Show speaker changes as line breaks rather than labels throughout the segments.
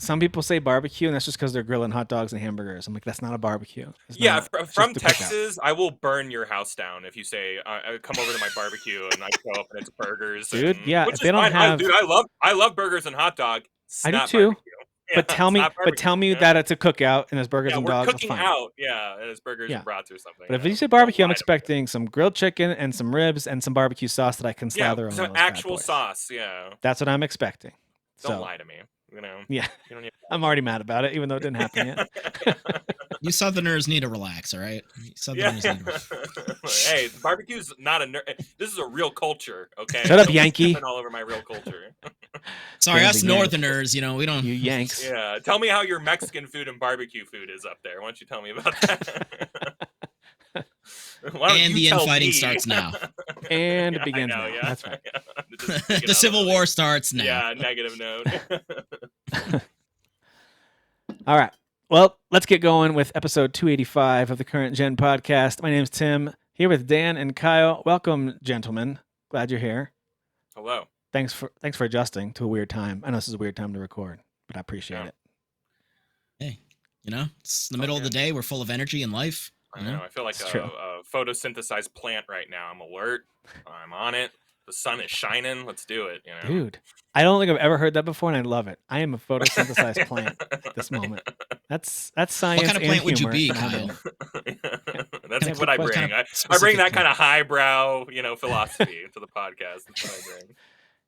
some people say barbecue, and that's just because they're grilling hot dogs and hamburgers. I'm like, that's not a barbecue. It's
Yeah,
not, it's
from
just a cookout.
Texas, I will burn your house down if you say come over to my barbecue and I show up and it's burgers.
Dude,
and,
yeah,
which
if
is
they don't
fine.
have,
I love burgers and hot dog. It's
I do
not
too.
barbecue. Yeah,
But tell
it's
me,
not barbecue, yeah?
that it's a cookout and there's burgers
Yeah,
and
we're
dogs. That's
cooking
fine.
out. Yeah, and it's burgers
Yeah.
and brats or something.
But if
you
you say
Don't
barbecue, I'm
lie to me.
expecting some grilled chicken and some ribs and some barbecue sauce that I can
Yeah,
slather on
some
those bad
actual
boys.
sauce. Yeah,
That's what I'm expecting.
don't
So
lie to me.
yeah,
You don't need
I'm already mad about it, even though it didn't happen yet.
You Southerners need to relax, all right? Southerners
Yeah.
need to...
Hey, barbecue's not a. This is a real culture. Okay.
Shut up,
Don't
Yankee.
spit all over my real culture.
Sorry,
Dan's
us
a Yank.
Northerners, you know, we don't...
You Yanks.
Yeah, tell me how your Mexican food and barbecue food is up there. Why don't you tell me about that? Why don't
And
you
the
tell
infighting
me?
starts now.
And
Yeah,
it begins
I know,
now.
yeah.
That's right.
Yeah. Just take it
The
out
Civil
of the
War
way.
starts now.
Yeah, negative note.
All right. Well, let's get going with episode 285 of the Current Gen podcast. My name's Tim, here with Dan and Kyle. Welcome, gentlemen. Glad you're here.
Hello.
Thanks for adjusting to a weird time. I know this is a weird time to record, but I appreciate it.
Hey, you know, it's the middle of the day. We're full of energy and life.
I know. I feel like a photosynthesized plant right now. I'm alert. I'm on it. The sun is shining. Let's do it. You know?
Dude, I don't think I've ever heard that before, and I love it. I am a photosynthesized plant at this moment. That's science.
What kind of plant
and
would you
humor.
be, Kyle?
That's what I bring. I bring that kind of highbrow, philosophy to the podcast. That's what I bring.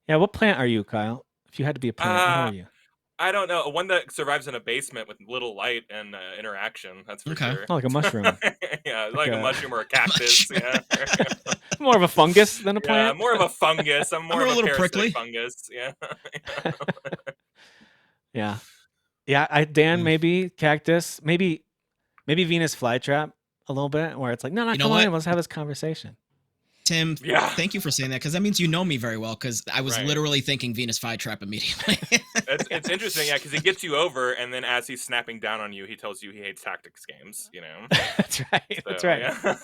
Yeah, what plant are you, Kyle? If you had to be a plant, what are you?
I don't know. One that survives in a basement with little light and interaction. That's for sure.
Oh, like a mushroom.
Yeah, like a mushroom or a cactus. Yeah.
More of a fungus than a plant.
Yeah, more of a fungus. I'm more of a
little prickly
fungus. Yeah.
Yeah. Dan, maybe cactus, maybe Venus flytrap a little bit, where it's like, no, come on, let's have this conversation.
Tim, thank you for saying that, because that means you know me very well, because I was literally thinking Venus flytrap immediately.
It's interesting, yeah, because he gets you over, and then as he's snapping down on you, he tells you he hates tactics games,
That's right. That's right.
Yeah.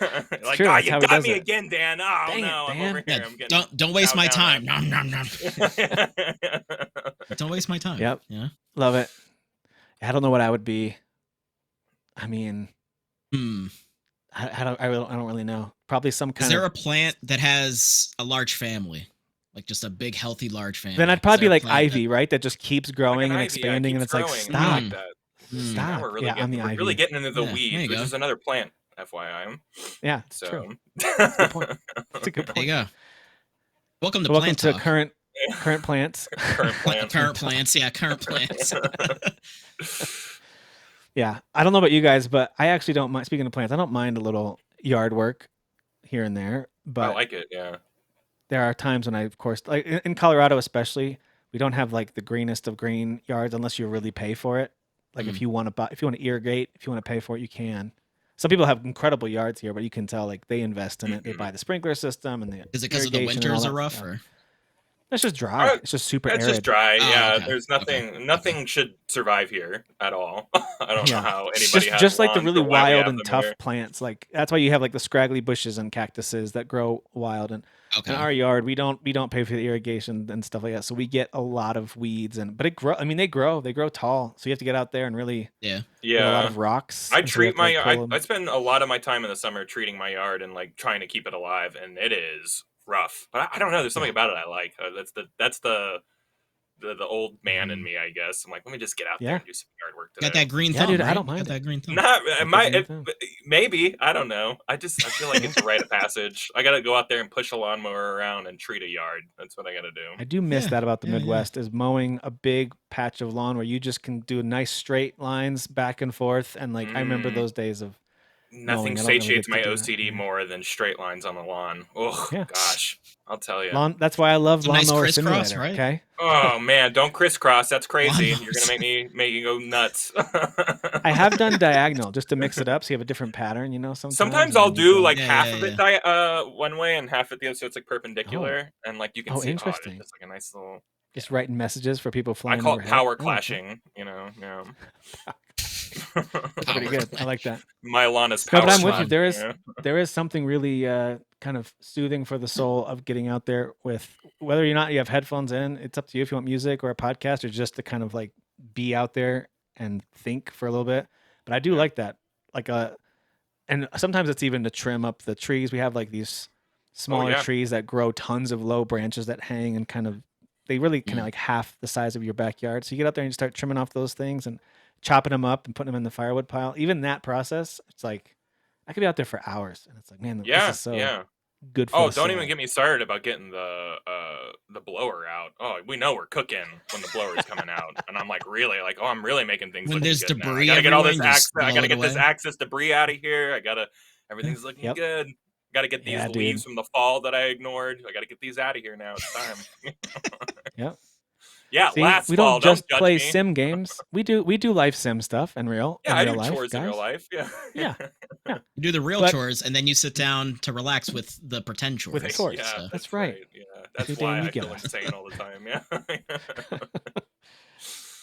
Like,
true.
You got me again, Dan. Oh,
Dang
no,
it,
I'm
Dan.
over here.
Yeah, don't waste my time.
Nom, nom, nom.
Don't waste my time.
Yep.
Yeah.
Love it. I don't know what I would be. I mean, I don't really know. Probably some kind of...
Is there a plant that has a large family? Like just a big, healthy, large family?
Then I'd probably be like ivy, right? That just keeps growing and
ivy,
expanding, and it's like, stop.
Stop. We're really getting into the weeds, which is another plant, FYI.
Yeah, it's true.
That's
a good point. That's a good point.
There you go. Welcome to
Welcome
Plant
to
Talk.
current plants.
Current plants.
Current plants. Yeah, current plants.
Yeah, I don't know about you guys, but I actually don't mind. Speaking of plants, I don't mind a little yard work here and there. But
I like it. Yeah.
There are times when I, of course, like in Colorado especially, we don't have like the greenest of green yards unless you really pay for it. Like if you want to buy, if you want to irrigate, if you want to pay for it, you can. Some people have incredible yards here, but you can tell like they invest in it. They buy the sprinkler system and the
Is it because of the winters are rough, or?
It's just dry. It's just super arid.
It's just dry. Yeah,
okay.
There's nothing should survive here at all. I don't know how anybody has
just like the really
lawns, but why we
wild
have
and
them
tough
here.
plants. Like that's why you have like the scraggly bushes and cactuses that grow wild. And in our yard, we don't pay for the irrigation and stuff like that, so we get a lot of weeds. But it grow. I mean, they grow tall. So you have to get out there and really get a lot of rocks.
I treat my I spend a lot of my time in the summer treating my yard and like trying to keep it alive, and it is rough. But I don't know. There's something about it I like. That's the old man in me, I guess. I'm like, let me just get out there and do some yard work today.
Got that green thumb,
dude,
right?
I don't mind
that green thumb.
Maybe. I don't know. I feel like it's a rite of passage. I got to go out there and push a lawnmower around and treat a yard. That's what I got to do.
I do miss that about the Midwest is mowing a big patch of lawn where you just can do nice straight lines back and forth. And like, I remember those days of
nothing satiates my OCD more than straight lines on the lawn. Oh, gosh. I'll tell you.
That's why I love Lawnmower
nice crisscross,
Simulator,
right?
Okay.
Oh man, don't crisscross. That's crazy. You're gonna make you go nuts.
I have done diagonal just to mix it up, so you have a different pattern.
Sometimes I'll do like half of it one way and half it the other, so it's like perpendicular, and like you can see.
Interesting.
It's like a nice little.
Just writing messages for people flying.
I call it
overhead.
power clashing. Yeah.
Pretty good. I like that.
My lawn is power.
No, but I'm with you. There is something really kind of soothing for the soul of getting out there with whether or not you have headphones in. It's up to you if you want music or a podcast or just to kind of like be out there and think for a little bit. But I do like that. Like and sometimes it's even to trim up the trees. We have like these smaller trees that grow tons of low branches that hang and kind of they really kind of like half the size of your backyard. So you get out there and you start trimming off those things and chopping them up and putting them in the firewood pile. Even that process, it's like I could be out there for hours, and it's like, man, this is so good for
Oh,
the
don't
soul.
even get me started about getting the blower out. Oh, we know we're cooking when the blower's coming out, and I'm like, really, like, oh, I'm really making things.
When there's
good
debris,
now. I gotta get all this
I
gotta get this excess debris out of here. Everything's looking good. Gotta get these leaves from the fall that I ignored. I gotta get these out of here now. It's time.
Yep.
Yeah,
See,
last
we
fall,
don't just play
me.
sim games. We do life sim stuff in real.
Yeah,
in
I
real
do
life,
chores
guys.
in real life.
Yeah.
You do the real chores, and then you sit down to relax with the pretend chores.
With chores.
Yeah,
that's right.
Yeah, that's why I feel insane all the time. Yeah.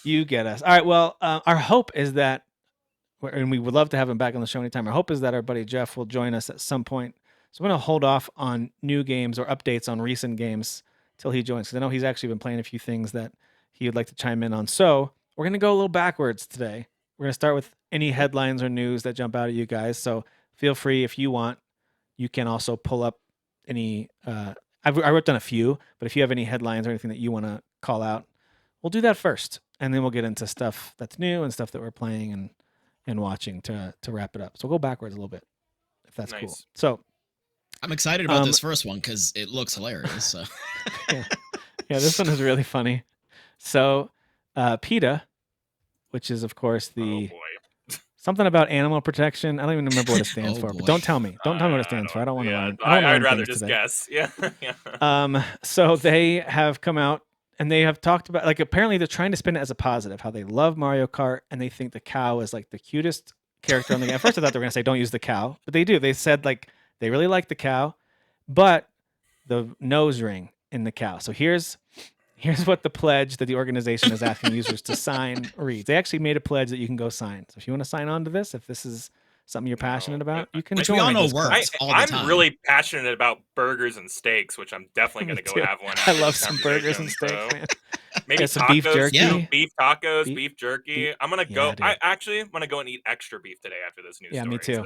You get us. All right. Well, our hope is that, and we would love to have him back on the show anytime. Our hope is that our buddy Jeff will join us at some point. So I'm going to hold off on new games or updates on recent games till he joins, because I know he's actually been playing a few things that he would like to chime in on. So we're going to go a little backwards today. We're going to start with any headlines or news that jump out at you guys. So feel free, if you want, you can also pull up any. I wrote down a few, but if you have any headlines or anything that you want to call out, we'll do that first, and then we'll get into stuff that's new and stuff that we're playing and watching to wrap it up. So we'll go backwards a little bit, if that's cool. So
I'm excited about this first one because it looks hilarious. So
yeah, this one is really funny. So PETA, which is of course the something about animal protection. I don't even remember what it stands for. But don't tell me. Don't tell me what it stands for. I don't want to learn.
I'd rather just guess. Yeah.
So they have come out and they have talked about, like, apparently they're trying to spin it as a positive, how they love Mario Kart and they think the cow is like the cutest character on the game. At first I thought they were going to say don't use the cow, but they do. They said like they really like the cow, but the nose ring in the cow. So here's what the pledge that the organization is asking users to sign reads. They actually made a pledge that you can go sign. So if you want to sign on to this, if this is something you're passionate about, you can
which
join.
We all know works all the time.
I'm really passionate about burgers and steaks, which I'm definitely going to go have one.
I love some burgers and steaks, man.
Maybe
some
tacos,
beef jerky.
Beef tacos, beef jerky. I'm going to go.
Dude.
I actually want to go and eat extra beef today after this news.
Yeah,
story,
me too.
So.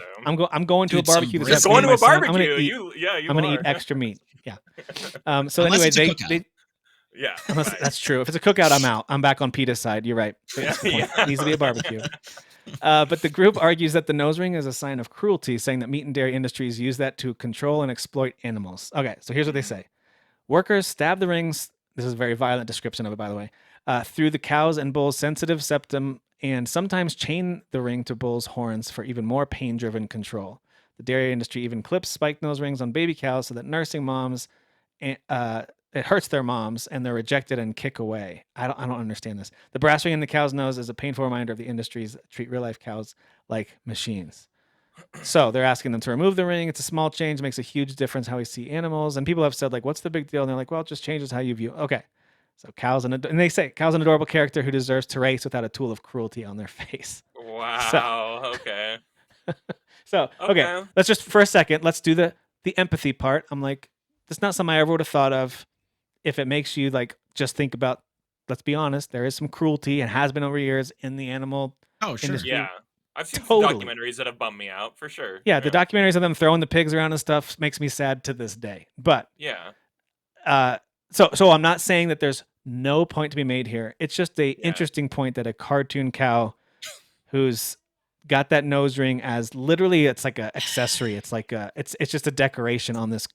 I'm going to a barbecue this afternoon.
Going to a barbecue.
I'm going to eat extra meat. Yeah. So anyway,
yeah,
that's true. If it's a cookout, I'm out. I'm back on PETA's side. You're right. It needs to be a barbecue. But the group argues that the nose ring is a sign of cruelty, saying that meat and dairy industries use that to control and exploit animals. Okay, so here's what they say. Workers stab the rings, this is a very violent description of it, by the way, through the cow's and bull's sensitive septum, and sometimes chain the ring to bull's horns for even more pain-driven control. The dairy industry even clips spiked nose rings on baby cows so that nursing moms it hurts their moms and they're rejected and kick away. I don't understand this. The brass ring in the cow's nose is a painful reminder of the industries that treat real life cows like machines. So they're asking them to remove the ring. It's a small change, makes a huge difference how we see animals. And people have said, like, what's the big deal? And they're like, well, it just changes how you view. Okay. So and they say cow's an adorable character who deserves to race without a tool of cruelty on their face.
Wow. Okay.
Okay. Let's just for a second, let's do the empathy part. I'm like, that's not something I ever would have thought of. If it makes you like just think about, let's be honest, there is some cruelty and has been over years in the animal industry.
Yeah. I've seen some documentaries that have bummed me out for sure.
Yeah, the documentaries of them throwing the pigs around and stuff makes me sad to this day. But so I'm not saying that there's no point to be made here. It's just a interesting point that a cartoon who's got that nose ring as literally it's like a accessory. It's like it's just a decoration on this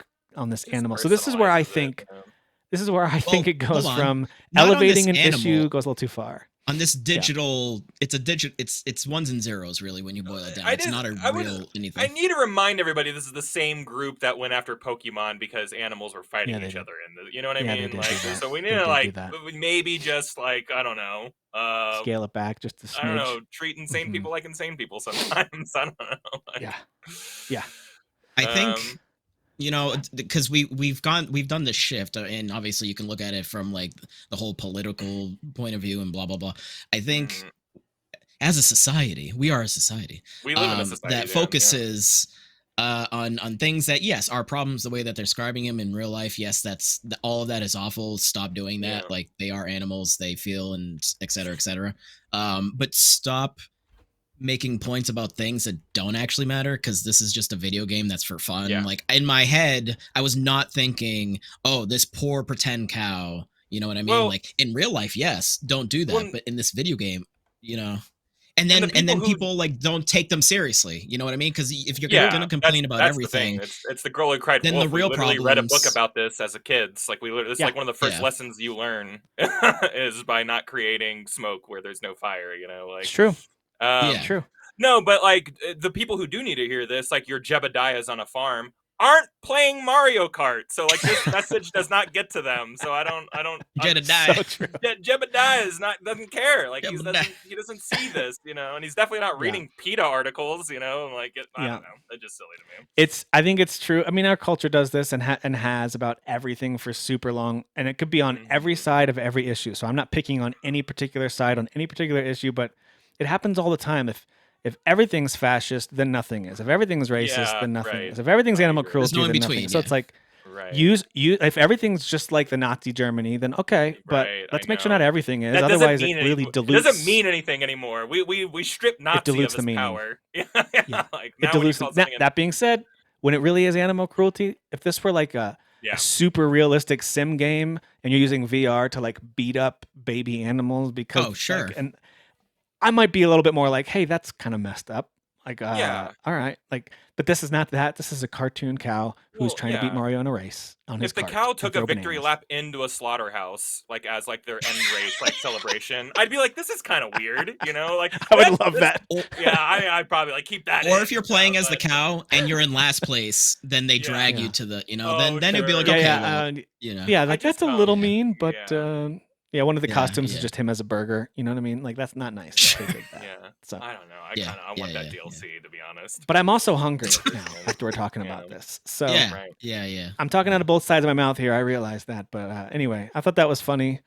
animal. So this is where I think it goes from elevating an issue goes a little too far.
On this digital, it's ones and zeros really when you boil it down. It's not a real anything.
I need to remind everybody this is the same group that went after Pokemon because animals were fighting each other. You know what I mean? Like, so we need to maybe just like, I don't know,
scale it back just a smidge.
I don't know, treat insane people like insane people sometimes. I don't know.
Yeah.
I think. You know, because we've done this shift, and obviously you can look at it from like the whole political point of view and blah blah blah. I think as a society, we are a society.
We live in a society
that focuses on things that, yes, are problems the way that they're describing him in real life. Yes, all of that is awful. Stop doing that.
Yeah.
Like, they are animals, they feel, and et cetera, et cetera. But stop making points about things that don't actually matter, because this is just a video game that's for fun.
Yeah.
Like, in my head, I was not thinking, oh, this poor pretend cow. You know what I mean?
Well,
like, in real life, yes, don't do that.
Well,
But in this video game, you know. And
And
then
the
and then
people who-
people like don't take them seriously. You know what I mean? Because if you're
yeah,
gonna complain about
that's the thing.
everything,
It's the girl who cried
then
wolf.
the real
We literally read a book
problems-
about this as a kids. Like it's
Yeah.
like one of the first
Yeah.
lessons you learn is by not creating smoke where there's no fire. You know, like
It's true.
Yeah.
True.
No, but like the people who do need to hear this, like your Jebediahs on a farm, aren't playing Mario Kart. So like this message does not get to them. So I don't.
Jedediah.
So true.
Jebediah doesn't care. Like
Jebediah.
he doesn't see this, you know, and he's definitely not reading PETA articles, you know. Like I
Yeah.
don't know, it's just silly to me.
I think it's true. I mean, our culture does this and has about everything for super long, and it could be on every side of every issue. So I'm not picking on any particular side on any particular issue, but it happens all the time. If everything's fascist, then nothing is. If everything's racist,
Yeah,
then nothing
right.
is. If everything's
I
animal
agree.
cruelty,
There's no in
then nothing.
between,
So
yeah.
it's like
Right.
if everything's just like the Nazi Germany, then okay, but
Right,
let's
I
make sure
know.
not everything is.
That doesn't
Otherwise,
mean
it really
any-
dilutes.
It doesn't mean anything anymore. We strip Nazi
dilutes
of
the
his
meaning.
power.
Yeah.
Like
It
now when you
dilutes.
call
That,
something
that being said, when it really is animal cruelty, if this were like a super realistic sim game and you're using VR to like beat up baby animals because
Oh, sure.
and I might be a little bit more like, hey, that's kind of messed up. Like,
Yeah.
all right, like, but this is not that. This is a cartoon cow who's
Well,
trying to beat
yeah.
Mario in a race on his
If the
cart
cow
and
took a
throw
victory
bananas.
lap into a slaughterhouse, like as like their end race, like celebration, I'd be like, this is kind of weird, you know? Like
I would
that's-
love that.
Yeah, I'd probably like keep that.
Or
in,
if you're playing as the
but-
cow and you're in last place, then they
Yeah.
drag you
Yeah.
to the,
Oh,
then it'd be like,
sure.
okay,
Yeah,
well, you know.
yeah, like
just
that's a
don't-
little
yeah.
mean, but yeah, one of the
Yeah,
costumes is
yeah.
just him as a burger. You know what I mean? Like that's not nice. that they did that.
Yeah,
So,
I don't know.
Yeah,
I want
yeah,
that
yeah,
DLC to be honest.
but I'm also hungry now after we're talking about
Yeah.
this. So
Yeah,
Right.
yeah.
I'm talking out of both sides of my mouth here. I realize that, but anyway, I thought that was funny.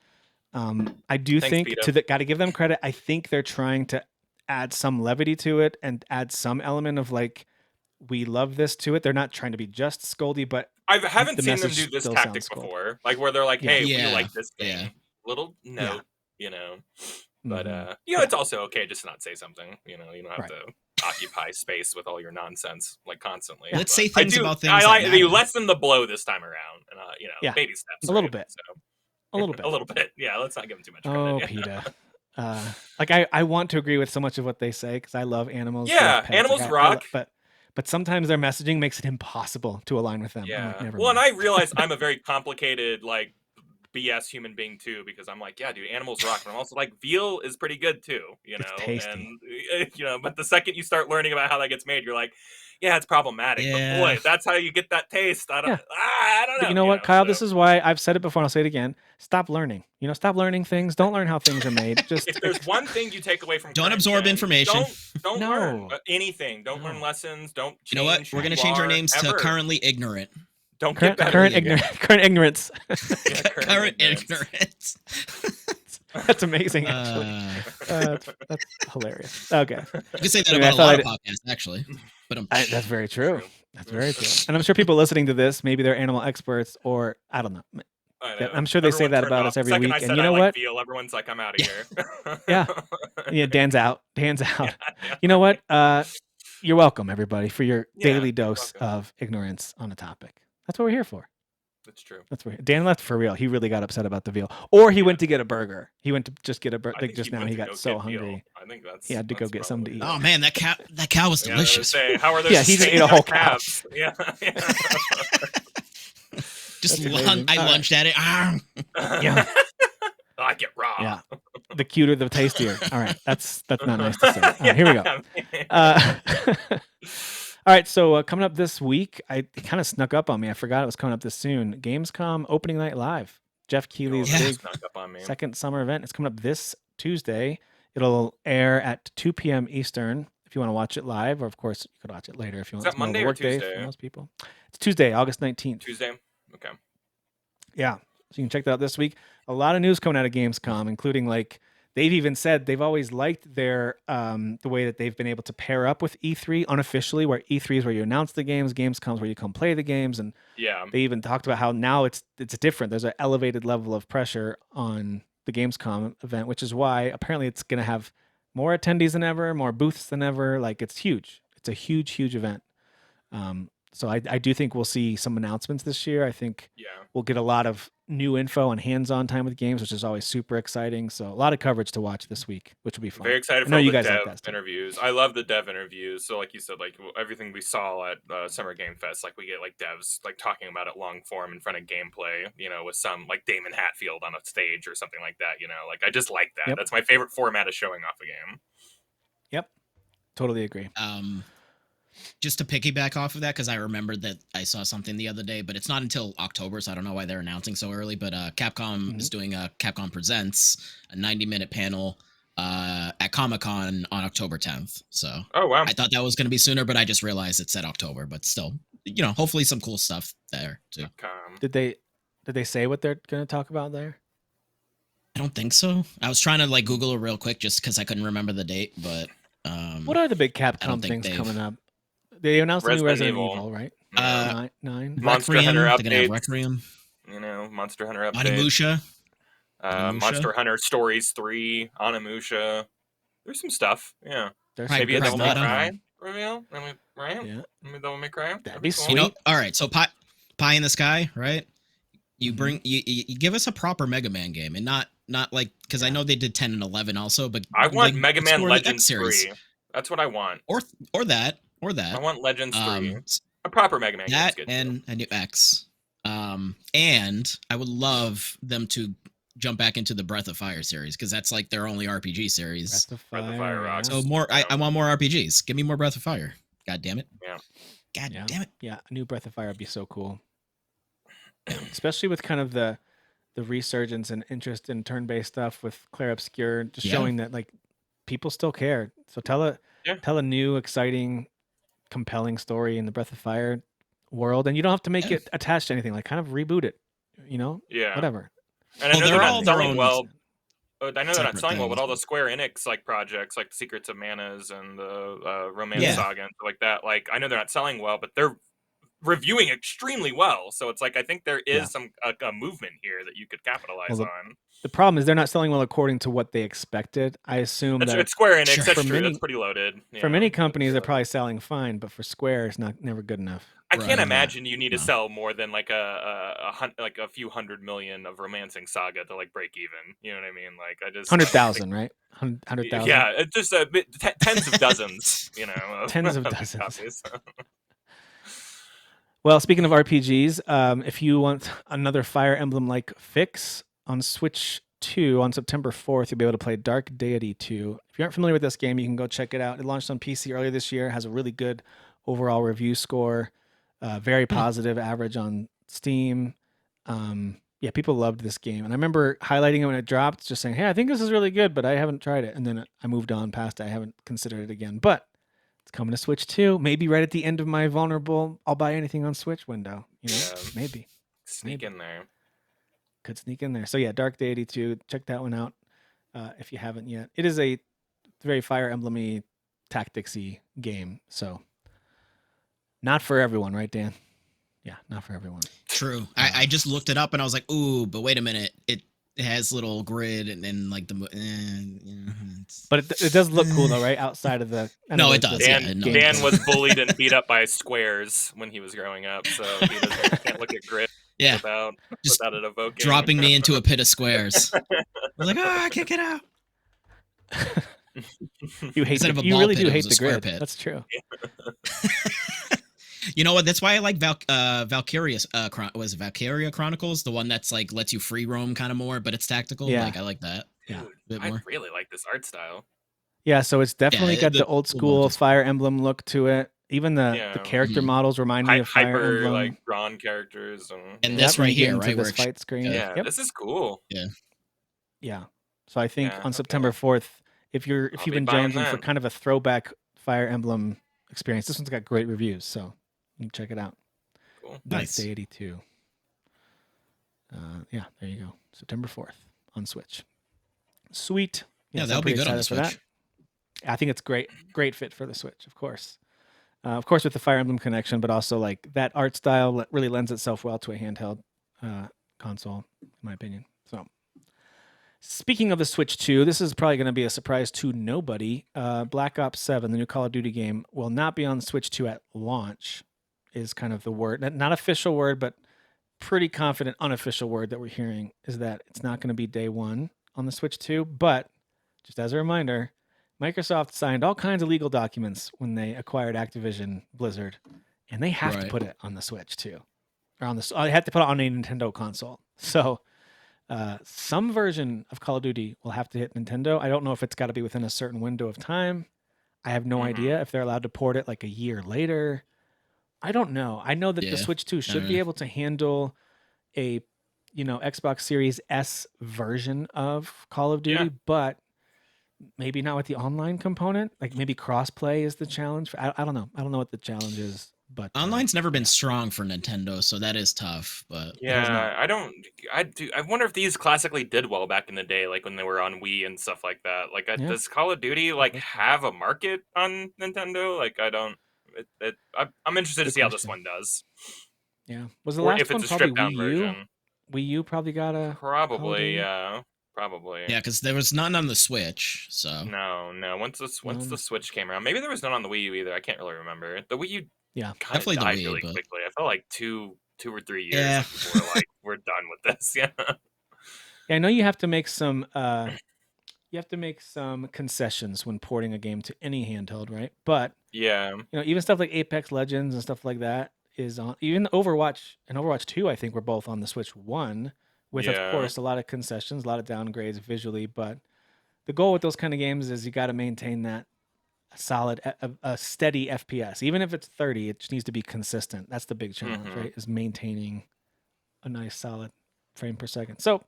I do
Thanks,
think
PETA.
got to give them credit. I think they're trying to add some levity to it and add some element of like we love this to it. They're not trying to be just scoldy, but
I haven't
the
seen them
message
do this
still
tactic
sounds cool.
before, like where they're like,
Yeah.
"Hey, we
Yeah,
like this
yeah.
game." Little note, you know. But
Mhm.
you know, it's also okay just to not say something. You know, you don't have
Right.
to occupy space with all your nonsense like constantly.
Let's
But
say things
I do,
about things
I
that
like you
matter.
lessen the blow this time around, and you know,
Yeah.
baby steps.
A little
right?
bit.
So,
a little bit.
a little bit. Yeah, let's not give them too much credit.
Oh,
yeah.
PETA. Like I want to agree with so much of what they say because I love animals.
Yeah,
love pets.
animals
Like,
rock.
but sometimes their messaging makes it impossible to align with them. I'm
Yeah.
like, never
Well, and
mind.
I realize I'm a very complicated like BS human being too, because I'm like, yeah, dude, animals rock, but I'm also like, veal is pretty good too, you know.
It's tasty.
And you know, but the second you start learning about how that gets made, you're like, yeah, it's problematic,
Yeah.
but boy, that's how you get that taste. I don't know.
But you know what, Kyle?
so-
This is why I've said it before and I'll say it again. Stop learning. Stop learning things. Don't learn how things are made. Just
if there's one thing you take away from
Don't
current
absorb
gen,
information.
Don't
No.
learn anything. Don't learn
No.
lessons. Don't change.
You know what? We're
who
gonna
you
change our
are,
names
ever.
to currently ignorant.
Don't
current
get better.
current,
Yeah.
current ignorance.
Yeah,
Current
ignorance.
ignorance.
That's amazing. Actually,
Uh,
that's hilarious. Okay,
you can say that
Anyway, I
about a lot of
thought
podcasts, actually. But
that's very true.
True.
That's very true. And I'm sure people listening to this, maybe they're animal experts, or I don't know.
I
Yeah,
know.
I'm sure they say
Everyone
that
turned
about
off.
us
The
every
second
week,
I
and
said
you
I
know
like
what?
veal, everyone's like, I'm out of here.
Yeah. Yeah, Dan's out. Dan's out.
Yeah.
You know what? You're welcome, everybody, for your
Yeah,
daily
you're
dose
welcome.
of ignorance on a topic. That's what we're here for.
That's true.
That's what Dan left for real. He really got upset about the veal, or he went to get a burger. He went to just get a burger.
I
Like
think
just
he
now,
went
he
to
got
go
so
get veal.
hungry.
I think that's.
He had to go
that's
get something to
probably
eat.
oh man, that cow was
Yeah, I was gonna
delicious.
say, how are those?
Yeah, he just ate a whole cow.
calves? Yeah.
Just
That's amazing.
I
All right.
lunged at it.
Yeah.
I like it raw.
Yeah, the cuter, the tastier. All right, that's not nice to say. All right, here we go. All right, so coming up this week, it kind of snuck up on me. I forgot it was coming up this soon. Gamescom opening night live. Jeff Keighley's
Yeah.
big
Snuck up on me.
second summer event. It's coming up this Tuesday. It'll air at 2 p.m. Eastern if you want to watch it live, or of course you could watch it later if you
Is
want.
that Monday or
work day
Tuesday?
for most people. It's Tuesday, August 19th.
Tuesday. Okay.
Yeah, so you can check that out this week. A lot of news coming out of Gamescom, including like they've even said they've always liked their the way that they've been able to pair up with E3 unofficially, where E3 is where you announce the games, Gamescom's where you come play the games, and
Yeah.
they even talked about how now it's different. There's an elevated level of pressure on the Gamescom event, which is why apparently it's going to have more attendees than ever, more booths than ever. Like it's huge. It's a huge, huge event. So I do think we'll see some announcements this year. I think we'll get a lot of new info and hands-on time with games, which is always super exciting. So a lot of coverage to watch this week, which will be fun.
Very excited
I
for all
you
the
guys
dev
like that
interviews. I love the dev interviews. So like you said, like everything we saw at Summer Game Fest, like we get like devs like talking about it long form in front of gameplay, you know, with some like Damon Hatfield on a stage or something like that, you know. Like I just like that.
Yep.
That's my favorite format of showing off a game.
Yep. Totally agree.
Just to piggyback off of that, because I remembered that I saw something the other day, but it's not until October, so I don't know why they're announcing so early. But Capcom is doing a Capcom Presents, a 90-minute panel at Comic-Con on October 10th. So
wow.
I thought that was going to be sooner, but I just realized it said October. But still, you know, hopefully some cool stuff there too.
Did they say what they're going to talk about there?
I don't think so. I was trying to like Google it real quick just because I couldn't remember the date, but
what are the big Capcom things coming up? They announced the new Resident Evil, right? 9.
Monster Hunter updates.
They're gonna have Requiem.
You know, Monster Hunter updates.
Onimusha.
Monster Hunter Stories 3, Onimusha. There's some stuff. Yeah.
There's
maybe a Devil May
Presnata.
Cry reveal. Right?
Yeah.
Maybe Devil May Cry.
That'd be sweet.
You know, all right. So pie in the sky, right? You bring you give us a proper Mega Man game, and not like because I know they did 10 and 11 also, but
I want
like,
Mega Man Legends 3. That's what I want.
Or that.
I want Legends 3. A proper Mega Man
that
game.
And a new X. And I would love them to jump back into the Breath of Fire series because that's like their only RPG series.
Breath of Fire rocks.
So more, I want more RPGs. Give me more Breath of Fire. God damn it.
Yeah.
God damn it.
Yeah, a new Breath of Fire would be so cool. Especially with kind of the resurgence and interest in turn-based stuff with Claire Obscure, just showing that like people still care. So tell a new, exciting, compelling story in the Breath of Fire world, and you don't have to make it attached to anything. Like kind of reboot it, you know?
Yeah.
Whatever.
And I know they're not selling well.
I
know they're not selling well, but all the Square Enix like projects, like the Secrets of Manas and the Romance Saga and stuff like that, like I know they're not selling well, but they're reviewing extremely well. So it's like I think there is some a movement here that you could capitalize on.
The problem is they're not selling well according to what they expected. I assume that
it's Square Enix. That's true.
Many,
that's pretty loaded.
For many companies, they're probably selling fine, but for Square, it's never good enough.
I can't imagine you need to sell more than like a few 100 million of Romancing Saga to like break even. You know what I mean? Like I just
100,000, right? 100,000.
Yeah, it's just tens of dozens. You know,
tens of dozens. Well, speaking of RPGs, if you want another Fire Emblem-like fix on Switch 2 on September 4th, you'll be able to play Dark Deity 2. If you aren't familiar with this game, you can go check it out. It launched on PC earlier this year. It has a really good overall review score, very positive average on Steam. Yeah, people loved this game. And I remember highlighting it when it dropped, just saying, hey, I think this is really good, but I haven't tried it. And then I moved on past it. I haven't considered it again. But it's coming to Switch 2. Maybe right at the end of my vulnerable, I'll buy anything on Switch window. You know, maybe.
Sneak in there.
Could sneak in there. So yeah, Dark Deity 2. Check that one out if you haven't yet. It is a very Fire Emblem-y, tactics-y game. So not for everyone, right, Dan? Yeah, not for everyone.
True. I just looked it up and I was like, ooh, but wait a minute. It has little grid and then like the.
But it does look cool though, right? Outside of the.
No, it does.
Dan was bullied and beat up by squares when he was growing up, so he can't look at grid.
Yeah.
Without it evoking.
Dropping me into a pit of squares. I was like, I can't get out.
You really do hate the grid. Pit. That's true.
You know what? That's why I like Valkyria Chronicles, the one that's like lets you free roam kind of more, but it's tactical. Yeah. Like I like that.
Yeah. I really like this art style.
Yeah, so it's definitely got the old school Fire Emblem look to it. Even the character models remind me of Fire Emblem.
Like drawn characters
and this right here, right?
This fight screen.
Yeah, this is cool.
Yeah. So I think on September 4th, if you've been jonesing for kind of a throwback Fire Emblem experience, this one's got great reviews, so you can check it out.
Cool.
Nice. Day 82. Yeah, there you go. September 4th on Switch. Sweet.
Yeah,
so
that'll
I'm
be
pretty
good on the
excited for that.
Switch.
I think it's great fit for the Switch, of course. Of course, with the Fire Emblem connection, but also like that art style really lends itself well to a handheld console, in my opinion. So, speaking of the Switch 2, this is probably going to be a surprise to nobody. Black Ops 7, the new Call of Duty game, will not be on the Switch 2 at launch, is kind of the word. Not official word, but pretty confident unofficial word that we're hearing is that it's not going to be day one on the Switch 2. But just as a reminder, Microsoft signed all kinds of legal documents when they acquired Activision Blizzard, and they have to
Right.
put it on the Switch too, or they have to put it on a Nintendo console. So some version of Call of Duty will have to hit Nintendo. I don't know if it's got to be within a certain window of time. I have no idea if they're allowed to port it like a year later. I don't know. I know that the
Yeah.
Switch 2
I
should
don't
be
know.
able to handle a Xbox Series S version of Call of Duty,
Yeah.
but maybe not with the online component. Like maybe crossplay is the challenge. I don't know. I don't know what the challenge is, but
Online's never been strong for Nintendo, so that is tough. But
It has not.
Yeah, I don't. I wonder if these classically did well back in the day, like when they were on Wii and stuff like that. Like,
Yeah.
does Call of Duty like have a market on Nintendo? Like, I don't. I'm interested to
Good
see how this
question.
one does,
Yeah. Was the
or
last
if
one
it's a
probably
stripped
Wii
down
U?
version.
Wii U probably got a Call of
Probably,
Duty.
yeah, probably.
yeah, because there was none on the Switch. So
No. Once
None.
the Switch came around, maybe there was none on the Wii U either. I can't really remember. The Wii U
Yeah.
kind of
definitely the
died
Wii,
really
but
quickly. I felt like two or 3 years,
yeah,
and people were like, "We're done with this." Yeah.
Yeah, I know you have to make some concessions when porting a game to any handheld, right? But
Yeah.
even stuff like Apex Legends and stuff like that is on. Even Overwatch and Overwatch 2, I think, were both on the Switch 1, with of
Yeah.
course a lot of concessions, a lot of downgrades visually. But the goal with those kind of games is you got to maintain that solid, a steady FPS. Even if it's 30, it just needs to be consistent. That's the big challenge,
Mhm.
right? Is maintaining a nice solid frame per second. So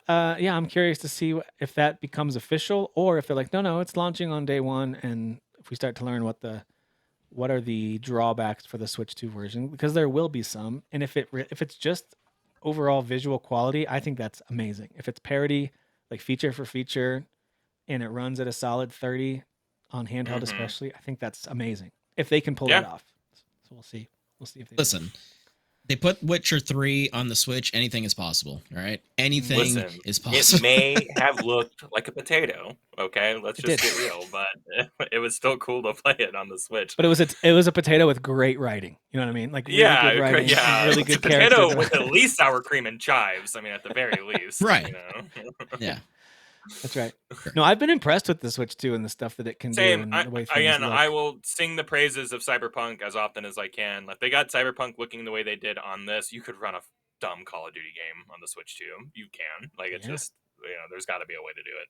yeah, I'm curious to see if that becomes official or if they're like, no, it's launching on day one, and if we start to learn what are the drawbacks for the Switch 2 version, because there will be some, and if it's just overall visual quality, I think that's amazing. If it's parity, like feature for feature, and it runs at a solid 30 on handheld,
Mhm.
especially, I think that's amazing. If they can pull that
Yeah.
off, so we'll see. We'll see if they do.
listen, they put Witcher 3 on the Switch. Anything is possible. All right, anything
Listen,
is
it
possible.
may have looked like a potato. Okay, let's
It
just
did.
get real, but it was still cool to play it on the Switch.
But it was a potato with great writing. You know what I mean? Like really good
Yeah,
writing,
yeah,
really
it's a
good character.
potato with at least sour cream and chives. I mean, at the very least,
Right.
you know.
Yeah.
That's right.
Sure.
No, I've been impressed with the Switch 2 and the stuff that it can do
Same.
and the way things
Again, I
look.
will sing the praises of Cyberpunk as often as I can. Like they got Cyberpunk looking the way they did on this. You could run a dumb Call of Duty game on the Switch too. You can. Like it's
Yeah.
just there's got to be a way to do it.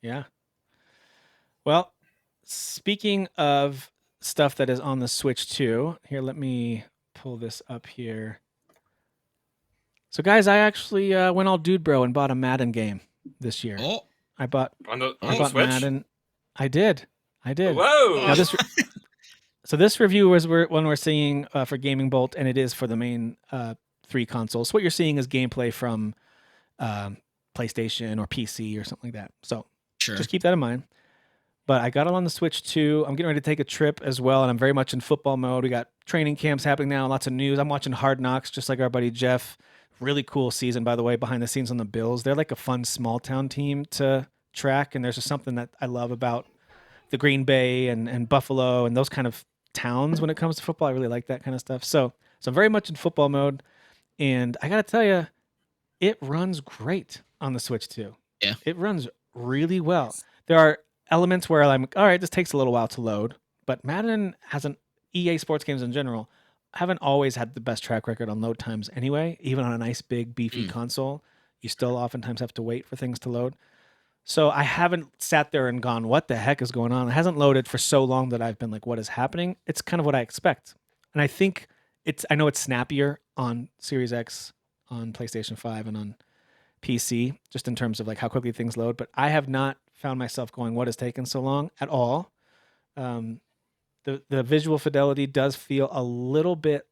Yeah. Well, speaking of stuff that is on the Switch 2, here, let me pull this up here. So, guys, I actually went all dude bro and bought a Madden game this year.
Oh,
I bought
On the
bought
Switch.
Madden. I did.
Whoa.
Now this review was when we're seeing for Gaming Bolt, and it is for the main 3 consoles. So what you're seeing is gameplay from PlayStation or PC or something like that. So
sure.
just keep that in mind. But I got it on the Switch too. I'm getting ready to take a trip as well, and I'm very much in football mode. We got training camps happening now, lots of news. I'm watching Hard Knocks, just like our buddy Jeff. Really cool season, by the way, behind the scenes on the Bills. They're like a fun small town team to track, and there's just something that I love about the Green Bay and Buffalo and those kind of towns when it comes to football. I really like that kind of stuff. So I'm very much in football mode, and I got to tell you, it runs great on the Switch too.
Yeah.
It runs really well. There are elements where I'm all right, this takes a little while to load, but Madden hasn't, EA sports games in general haven't always had the best track record on load times anyway. Even on a nice big beefy console, you still oftentimes have to wait for things to load. So I haven't sat there and gone, what the heck is going on? It hasn't loaded for so long that I've been like, what is happening? It's kind of what I expect. And I think I know it's snappier on Series X, on PlayStation 5, and on PC, just in terms of like how quickly things load. But I have not found myself going, what has taken so long at all. The visual fidelity does feel a little bit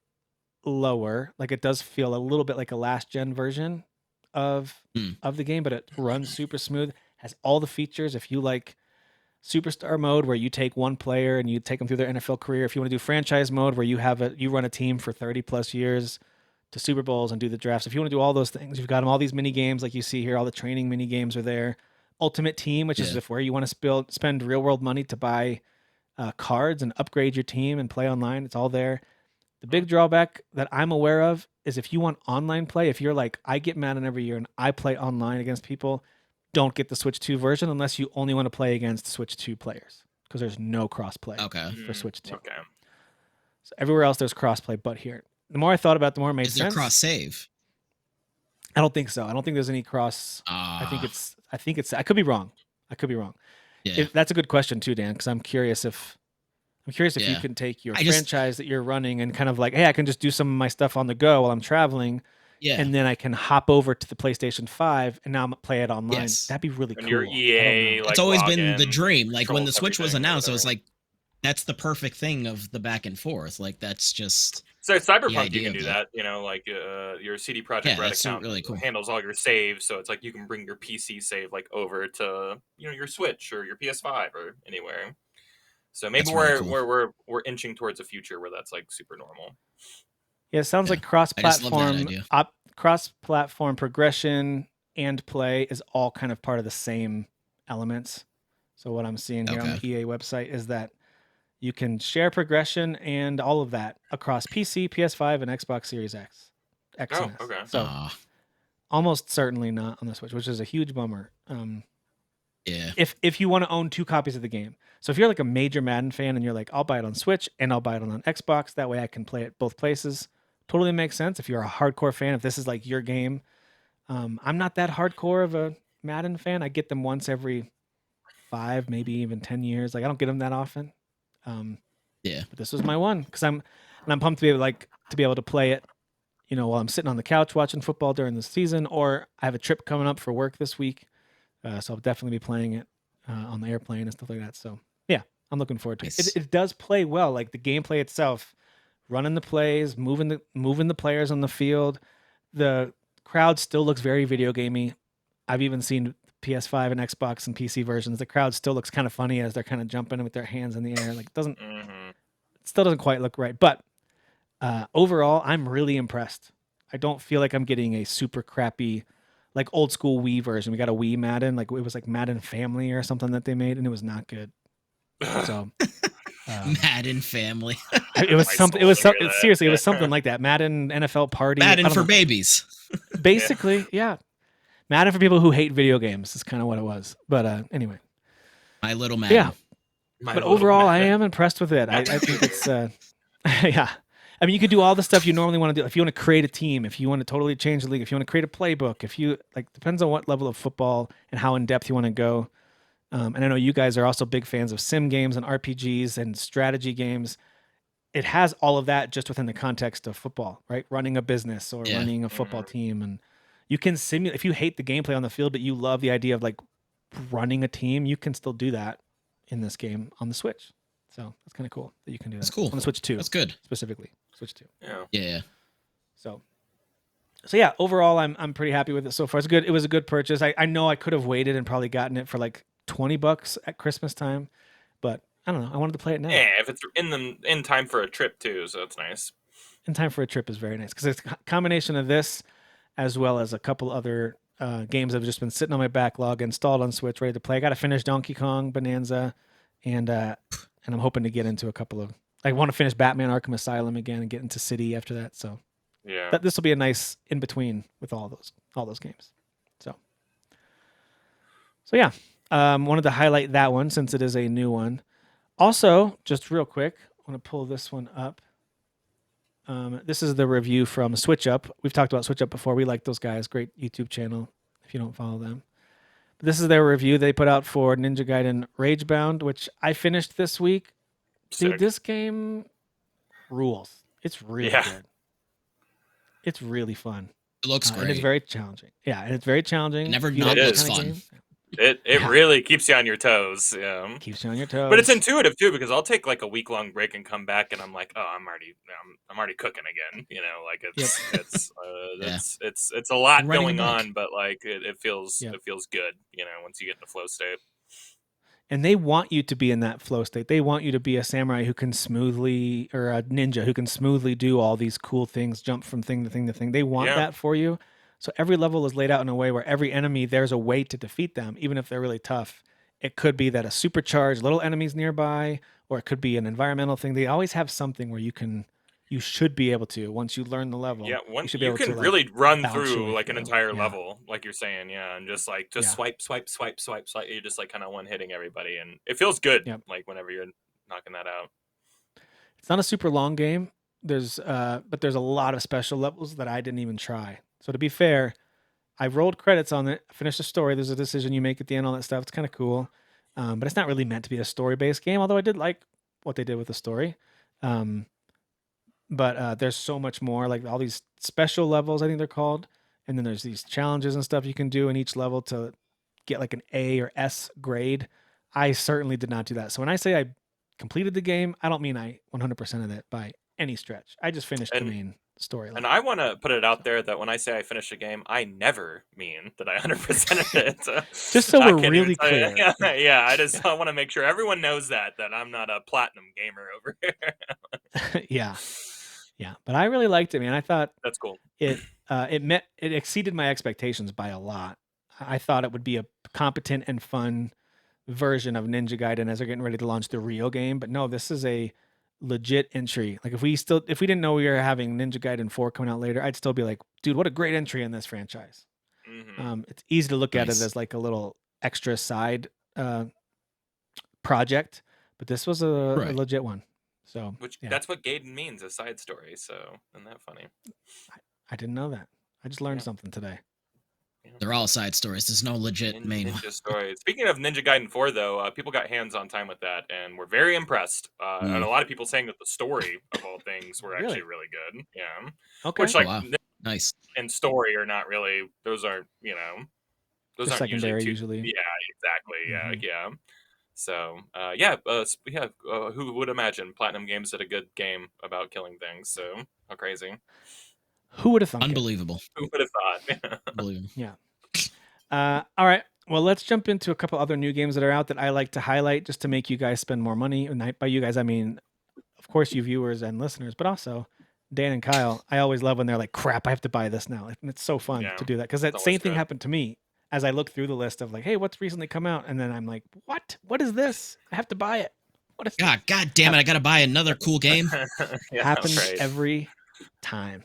lower. Like it does feel a little bit like a last gen version of the game, but it runs super smooth. Has all the features. If you like superstar mode where you take one player and you take them through their NFL career, if you want to do franchise mode where you run a team for 30 plus years to Super Bowls and do the drafts, if you want to do all those things, you've got them all these mini games like you see here. All the training mini games are there. Ultimate Team, which is if where you want to spend real world money to buy cards and upgrade your team and play online. It's all there. The big drawback that I'm aware of is if you want online play, if you're like, I get Madden every year and I play online against people, don't get the Switch 2 version unless you only want to play against Switch 2 players because there's no cross-play for Switch 2.
Okay.
So everywhere else there's cross-play but here. The more I thought about it, the more it made sense.
Is there cross-save?
I don't think so. I don't think there's any cross. I think it's, I could be wrong.
Yeah.
That's a good question too, Dan, because I'm curious if you can take your franchise that you're running and kind of like, hey, I can just do some of my stuff on the go while I'm traveling. Yeah. And then I can hop over to the PlayStation 5 and now I'm play it online.
Yes.
That'd be really cool.
Your EA,
it's always been the dream. Like when the Switch was announced, I was
like,
like, that's the perfect thing of the back and forth. Like that's just
so Cyberpunk you can do that. You know, like your CD Projekt Red account
really cool.
handles all your saves, so it's like you can bring your PC save like over to your Switch or your PS5 or anywhere. So maybe we're inching towards a future where that's like super normal.
Yeah, it sounds like cross-platform progression and play is all kind of part of the same elements. So what I'm seeing here on the EA website is that you can share progression and all of that across PC, PS5, and Xbox Series X. XS.
Oh, okay.
So almost certainly not on the Switch, which is a huge bummer.
Yeah.
If you want to own 2 copies of the game. So if you're like a major Madden fan and you're like, I'll buy it on Switch and I'll buy it on Xbox, that way I can play it both places. Totally makes sense. If you're a hardcore fan, if this is like your game. I'm not that hardcore of a Madden fan. I get them once every 5, maybe even 10 years. Like I don't get them that often. But this was my one because I'm pumped to be able to play it, while I'm sitting on the couch watching football during the season, or I have a trip coming up for work this week. So I'll definitely be playing it on the airplane and stuff like that. So yeah, I'm looking forward to it. It does play well. Like the gameplay itself, running the plays, moving the players on the field. The crowd still looks very video gamey. I've even seen PS5 and Xbox and PC versions. The crowd still looks kind of funny as they're kind of jumping with their hands in the air. Like it still doesn't quite look right. But overall, I'm really impressed. I don't feel like I'm getting a super crappy, like old school Wii version. We got a Wii Madden, like it was like Madden Family or something that they made, and it was not good. So
Madden Family.
It was something. It was seriously. It was something like that. Madden NFL Party.
Madden for babies.
Basically, yeah. Madden for people who hate video games is kind of what it was. But anyway,
My Little Madden.
Yeah. But overall, I am impressed with it. I think it's yeah. I mean, you could do all the stuff you normally want to do. If you want to create a team, if you want to totally change the league, if you want to create a playbook, if you depends on what level of football and how in depth you want to go. And I know you guys are also big fans of sim games and RPGs and strategy games. It has all of that just within the context of football, right? Running a business or running a football team. And you can simulate, if you hate the gameplay on the field, but you love the idea of like running a team, you can still do that in this game on the Switch. So that's kind of cool that you can do that.
That's cool.
On the Switch 2.
That's good.
Specifically. Switch 2.
Yeah.
So yeah, overall I'm pretty happy with it so far. It's good. It was a good purchase. I know I could have waited and probably gotten it for like $20 at Christmas time, but I don't know. I wanted to play it now.
Yeah, if it's in time for a trip too, so that's nice.
In time for a trip is very nice because it's a combination of this as well as a couple other games that have just been sitting on my backlog, installed on Switch, ready to play. I got to finish Donkey Kong Bonanza, and I'm hoping to get into a couple of. I want to finish Batman Arkham Asylum again and get into City after that. So
yeah,
this will be a nice in between with all those games. So yeah, wanted to highlight that one since it is a new one. Also, just real quick, I want to pull this one up. This is the review from Switch Up. We've talked about Switch Up before. We like those guys. Great YouTube channel if you don't follow them. But this is their review they put out for Ninja Gaiden Ragebound, which I finished this week.
Sick.
Dude, this game rules. It's really good. It's really fun.
It looks great.
And it's very challenging. Yeah, and it's very challenging.
Never not looks fun.
It
Yeah.
really keeps you on your toes. Yeah.
Keeps you on your toes.
But it's intuitive too, because I'll take like a week-long break and come back and I'm like, oh, I'm already cooking again. Like
Yeah.
it's a lot
You're riding a
going
bike.
on, but like it feels
Yep.
good. Once you get in the flow state.
And they want you to be in that flow state. They want you to be a samurai who can smoothly, or a ninja who can smoothly do all these cool things, jump from thing to thing to thing. They want
Yeah.
that for you. So every level is laid out in a way where every enemy, there's a way to defeat them, even if they're really tough. It could be that a supercharged little enemy's nearby, or it could be an environmental thing. They always have something where you should be able to, once you learn the level,
Yeah,
you should be
you
able
can
to
really run
bounce your
through
way
like an
through.
entire
Yeah.
level, like you're saying, yeah, and just
Yeah.
swipe, swipe, swipe, swipe, swipe. You're just like kind of one hitting everybody, and it feels good.
Yep.
Like whenever you're knocking that out.
It's not a super long game. But there's a lot of special levels that I didn't even try. So to be fair, I rolled credits on it, finished the story. There's a decision you make at the end, all that stuff. It's kind of cool. But it's not really meant to be a story-based game, although I did like what they did with the story. But there's so much more, like all these special levels, I think they're called. And then there's these challenges and stuff you can do in each level to get like an A or S grade. I certainly did not do that. So when I say I completed the game, I don't mean I 100% of it by any stretch. I just finished the
And
main storyline.
and I want to put it out there that when I say I finished a game, I never mean that I 100%ed it.
Just so
I
we're
can't even
really
tell you-
clear.
Yeah, I want to make sure everyone knows that I'm not a platinum gamer over here.
Yeah. Yeah. But I really liked it, man. I thought
That's cool.
it exceeded my expectations by a lot. I thought it would be a competent and fun version of Ninja Gaiden as they're getting ready to launch the real game. But no, this is a legit entry. Like if we didn't know we were having Ninja Gaiden 4 coming out later, I'd still be like, dude, what a great entry in this franchise. It's easy to look at it
Nice.
as like a little extra side project, but this was a
Right.
legit one. So
Which
yeah,
that's what Gaiden means, a side story. So isn't that funny?
I didn't know that. I just learned
Yeah.
something today.
They're all side stories. There's no legit main one.
Ninja story. Speaking of Ninja Gaiden 4, though, people got hands-on time with that and were very impressed. And a lot of people saying that the story of all things were actually really good. Yeah.
Okay.
Which
Oh,
like
wow. Nice.
and story are not really. Those aren't those
They're
aren't
secondary
usually.
usually.
Yeah, exactly.
Mhm.
Yeah. So who would imagine Platinum Games did a good game about killing things? So how crazy!
Who would have thunk it?
Unbelievable.
Who would have thought?
Unbelievable.
Yeah. All right. Well, let's jump into a couple other new games that are out that I like to highlight just to make you guys spend more money. And by you guys, I mean, of course, you viewers and listeners, but also Dan and Kyle. I always love when they're like, crap, I have to buy this now. And it's so fun
Yeah,
to do that because that
it's
same
always
thing
good.
happened to me as I look through the list of like, hey, what's recently come out? And then I'm like, what? What is this? I have to buy it. What is
God damn it! I gotta buy another cool game.
happens
right.
every time.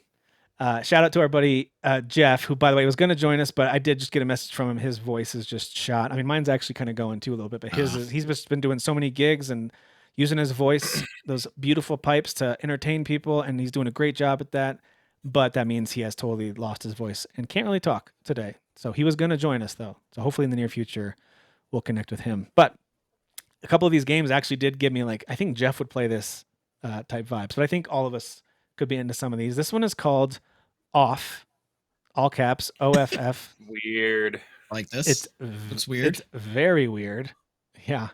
Shout out to our buddy Jeff, who, by the way, was going to join us, but I did just get a message from him. His voice is just shot. I mean, mine's actually kind of going too a little bit, but he's just been doing so many gigs and using his voice, those beautiful pipes to entertain people, and he's doing a great job at that. But that means he has totally lost his voice and can't really talk today. So he was going to join us, though. So hopefully in the near future, we'll connect with him. But a couple of these games actually did give me, like, I think Jeff would play this type vibes, but I think all of us could be into some of these. This one is called Off, all caps, OFF.
Weird.
Like this.
It's
Looks weird.
It's very weird. Yeah.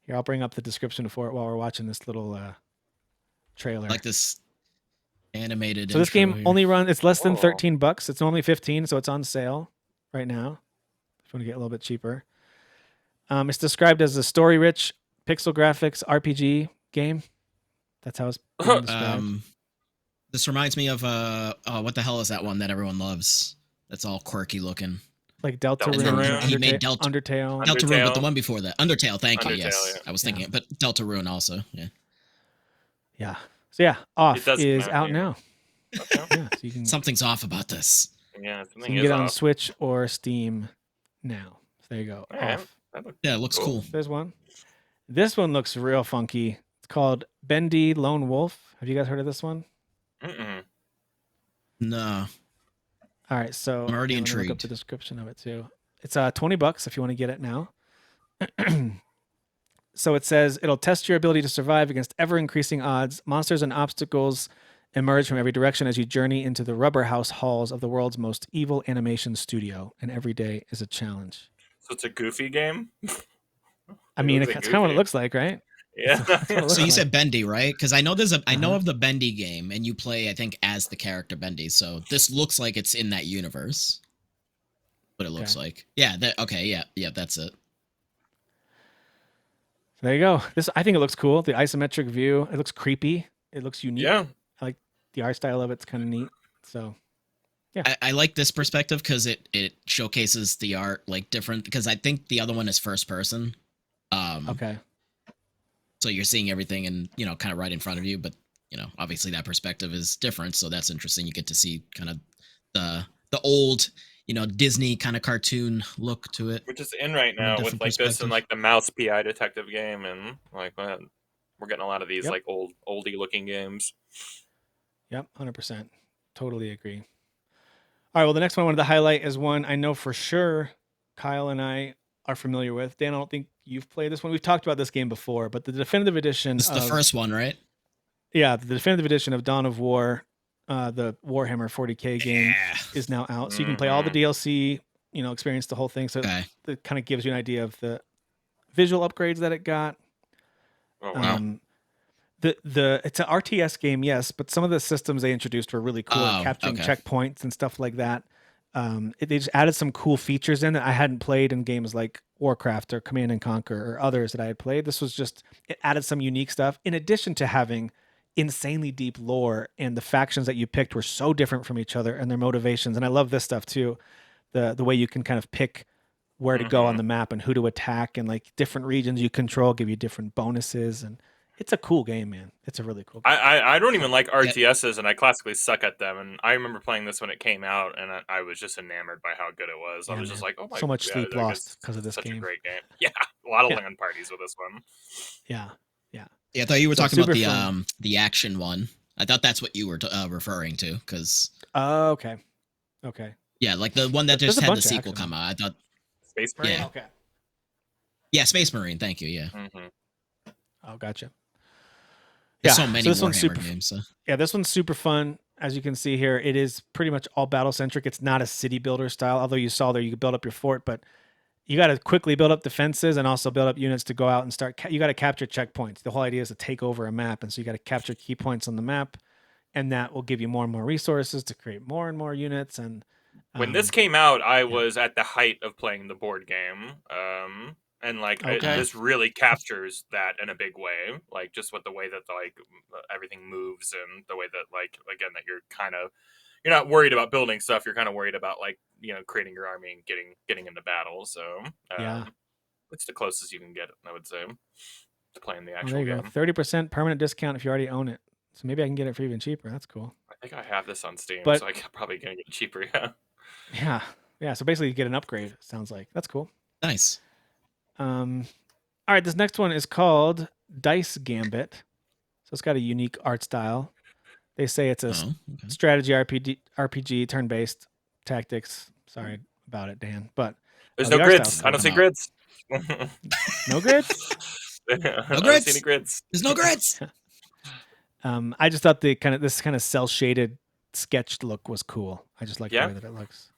Here, I'll bring up the description for it while we're watching this little trailer.
Like this animated.
So this
intro
game
here.
only runs, it's less than
Oh.
$13. It's normally 15, so it's on sale right now. If you want to get a little bit cheaper. It's described as a story-rich, pixel graphics RPG game. That's how it's being described.
This reminds me of what the hell is that one that everyone loves? That's all quirky looking.
Like Deltarune,
Deltarune.
He made
Undertale.
Deltarune, but the one before that, Undertale. Thank you.
Undertale,
Yes,
yeah.
I was thinking it, but Deltarune also. Yeah.
Yeah. So yeah, Off
does
is
come out,
out
yeah.
now.
Okay.
Yeah, so you can,
Something's off about this.
Yeah,
so
something
you can
is
get it on
off.
Switch or Steam now. So there you go.
All right.
Off.
That looks
Yeah, it looks cool.
There's one. This one looks real funky. It's called Bendy Lone Wolf. Have you guys heard of this one?
Mm-mm.
No.
All right, so
I'm already
let me look up
intrigued.
the description of it too. It's $20 if you want to get it now. So it says it'll test your ability to survive against ever-increasing odds. Monsters and obstacles emerge from every direction as you journey into the rubber house halls of the world's most evil animation studio, and every day is a challenge.
So it's a goofy game.
I mean,
looks
it's
like
kind of what it
Goofy.
looks like, right?
Yeah.
That's what it looks
So you
like.
said Bendy, right? Because I know I know
Uh-huh.
of the Bendy game, and you play, I think, as the character Bendy. So this looks like it's in that universe. What it looks
Okay.
like. Yeah. Yeah. That's it.
There you go. I think it looks cool. The isometric view. It looks creepy. It looks unique.
Yeah.
I like the art style of it's kind of neat. So
I like this perspective because it showcases the art like different. Because I think the other one is first person.
okay.
So you're seeing everything and kind of right in front of you, but obviously that perspective is different. So that's interesting. You get to see kind of the old Disney kind of cartoon look to it.
Which is in right
From a
now with
different
like this and
perspective.
like the Mouse PI detective game and like that. We're getting a lot of these
Yep.
like oldie looking games.
Yep. 100%. Totally agree. All right. Well, the next one I wanted to highlight is one I know for sure Kyle and I are familiar with. Dan, I don't think you've played this one. We've talked about this game before, but the definitive edition
This is the first one, right?
Yeah, the definitive edition of Dawn of War, the Warhammer 40K game
Yeah.
is now out. So you can play all the DLC, experience the whole thing. So
Okay.
it kind of gives you an idea of the visual upgrades that it got.
Oh wow.
It's an RTS game, yes, but some of the systems they introduced were really cool, like
Oh,
capturing
okay.
checkpoints and stuff like that. They just added some cool features in that I hadn't played in games like Warcraft or Command and Conquer or others that I had played. This was just, it added some unique stuff in addition to having insanely deep lore, and the factions that you picked were so different from each other and their motivations. And I love this stuff too. The way you can kind of pick where to go on the map and who to attack, and like different regions you control give you different bonuses, and it's a cool game, man. It's a really cool game.
I don't even like RTSs, and I classically suck at them. And I remember playing this when it came out, and I was just enamored by how good it was.
Yeah,
I was just
man.
like, oh my
So much
god,
sleep
like,
lost
it's
because of this
such
game.
a great game. Yeah, a lot of
Yeah.
LAN parties with this one.
Yeah.
Yeah, I thought you were
So
talking about
super fun.
the action one. I thought that's what you were referring to, because
Oh, okay.
yeah, like the one that
There's
just
a
had the
bunch of
sequel
action
come out. I thought,
Space Marine.
Yeah.
Okay.
yeah, Space Marine. Thank you. Yeah,
Oh, gotcha.
there's so many
this one's
Warhammer
super.
games. So.
Yeah, this one's super fun. As you can see here, it is pretty much all battle centric. It's not a city builder style, although you saw there you could build up your fort, but you got to quickly build up defenses and also build up units to go out and start. You got to capture checkpoints. The whole idea is to take over a map, and so you got to capture key points on the map, and that will give you more and more resources to create more and more units. And
When this came out, I
yeah.
was at the height of playing the board game. And like
Okay.
this really captures that in a big way, like just with the way that like everything moves and the way that like again that you're not worried about building stuff, you're kind of worried about like creating your army and getting into battle. So
Yeah.
it's the closest you can get, I would say, to playing the
Well,
actual
there you go.
game.
30% permanent discount if you already own it. So maybe I can get it for even cheaper. That's cool.
I think I have this on Steam,
But-
so I could probably get it cheaper.
Yeah. So basically, you get an upgrade. It sounds like that's cool.
Nice.
All right, this next one is called Dice Gambit. So it's got a unique art style. They say it's a
Okay.
strategy RPG turn-based tactics. Sorry about it, Dan, but
There's
the
no
art
grids.
style's
I don't see
cool.
grids.
no grids.
I don't
grids?
see any grids.
There's no grids.
I just thought this kind of cel-shaded sketched look was cool. I just like the way that it looks.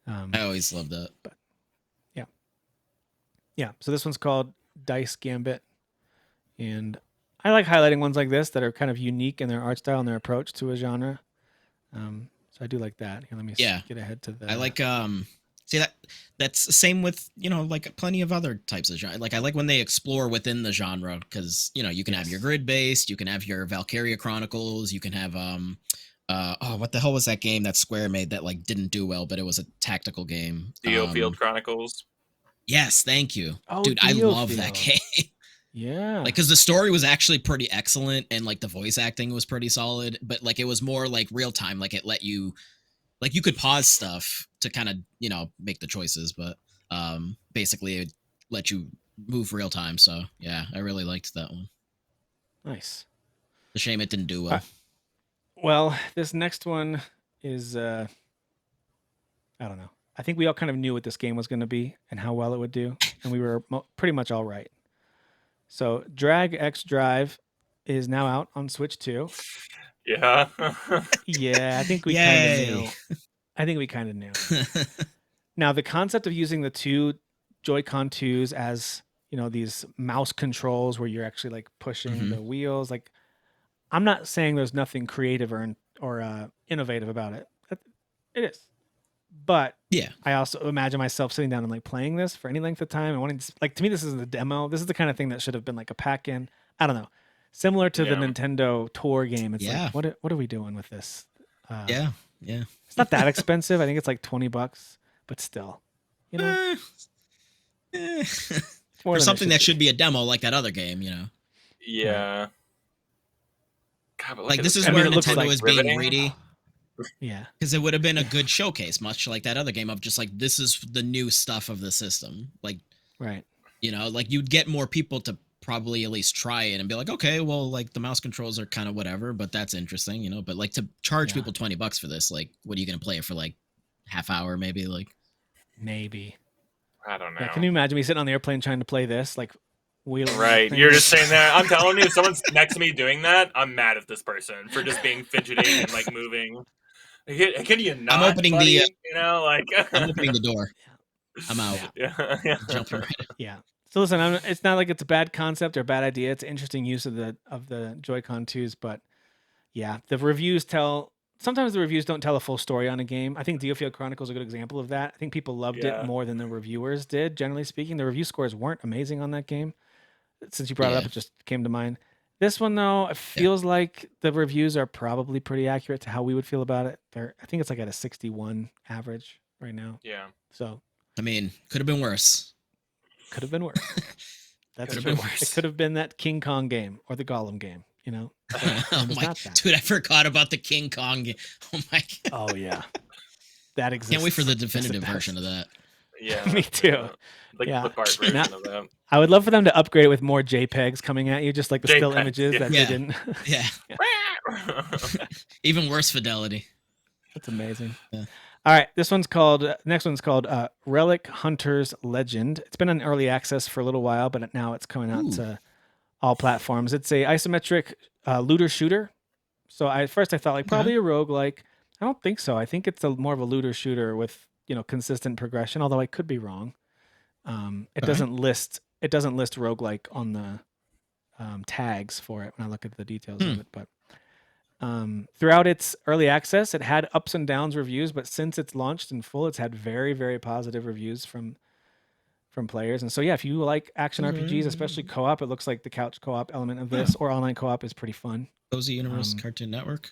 I always love that.
Yeah, so this one's called Dice Gambit, and I like highlighting ones like this that are kind of unique in their art style and their approach to a genre. So I do like that. Here, let me get ahead to the.
I like see that's the same with like plenty of other types of genre. Like I like when they explore within the genre, because you can have your grid based, you can have your Valkyria Chronicles, you can have what the hell was that game that Square made that like didn't do well, but it was a tactical game.
Dio Field Chronicles.
Yes, thank you.
Oh,
dude, I
Dio
love that
Field.
game.
Yeah.
Like, because the story was actually pretty excellent, and like the voice acting was pretty solid, but like it was more like real time. Like it let you, like you could pause stuff to kind of make the choices, but basically it let you move real time. So yeah, I really liked that one.
Nice.
The shame it didn't do well.
Well, this next one is I don't know. I think we all kind of knew what this game was going to be and how well it would do, and we were pretty much all right. So Drag X Drive is now out on Switch 2.
Yeah.
Yeah, I think we kind of knew. Now, the concept of using the two Joy-Con 2s as, these mouse controls where you're actually like pushing the wheels. Like, I'm not saying there's nothing creative or innovative about it. It is. But
Yeah.
I also imagine myself sitting down and like playing this for any length of time and wanting to, like, to me, this is a demo. This is the kind of thing that should have been like a pack in. I don't know. Similar to the
Yeah.
Nintendo Tour game. It's
Yeah.
like, what are we doing with this?
Yeah.
It's not that expensive. I think it's like $20, but still, it's more
For
than it
something that
be.
should be a demo like that other game,
Yeah. God, but look
Like
at
this is
I mean,
where
it looks
Nintendo
like
is being
riveting.
greedy.
Yeah.
Because it would have been a good showcase, much like that other game of just like, this is the new stuff of the system. Like,
Right.
like you'd get more people to probably at least try it and be like, okay, well, like the mouse controls are kind of whatever, but that's interesting, but like to charge people $20 for this, like, what are you going to play it for, like half hour, maybe? Like,
maybe.
I don't know.
Yeah, can you imagine me sitting on the airplane trying to play this? Like, wheeling.
Right, you're just saying that. I'm telling you, if someone's next to me doing that, I'm mad at this person for just being fidgeting and like moving. Can you not?
I'm opening
buddy?
like I'm opening the door. I'm out.
Yeah.
Jumping right in.
Yeah. So listen, it's not like it's a bad concept or a bad idea. It's an interesting use of the Joy-Con 2s, but yeah, sometimes the reviews don't tell a full story on a game. I think Diofield Chronicles is a good example of that. I think people loved it more than the reviewers did, generally speaking. The review scores weren't amazing on that game. Since you brought it up, it just came to mind. This one, though, it feels like the reviews are probably pretty accurate to how we would feel about it. I think it's like at a 61 average right now.
Yeah.
So,
I mean, could have been worse.
Could have been worse. That's
Could have
true.
been worse.
It could have been that King Kong game or the Gollum game,
Oh
It was
my,
not that.
dude, I forgot about the King Kong game. Oh my god.
Oh yeah, that exists.
Can't wait for the
Yes, it
definitive
does.
version of that.
Yeah.
Me too.
Like
Yeah.
clip art version
Now-
of that.
I would love for them to upgrade it with more JPEGs coming at you, just like the still
JPEGs,
images
yeah.
that
Yeah.
they didn't.
Yeah. Even worse fidelity.
That's amazing.
Yeah.
All right, next one's called Relic Hunters Legend. It's been on early access for a little while, but now it's coming out to all platforms. It's a isometric looter shooter. So at first I thought like probably a roguelike. I don't think so. I think it's more of a looter shooter with consistent progression, although I could be wrong. It doesn't list roguelike on the tags for it when I look at the details of it, but throughout its early access, it had ups and downs reviews, but since it's launched in full, it's had very, very positive reviews from players. And so, yeah, if you like action RPGs, especially co-op, it looks like the couch co-op element of this or online co-op is pretty fun.
Cozy Universe Cartoon Network.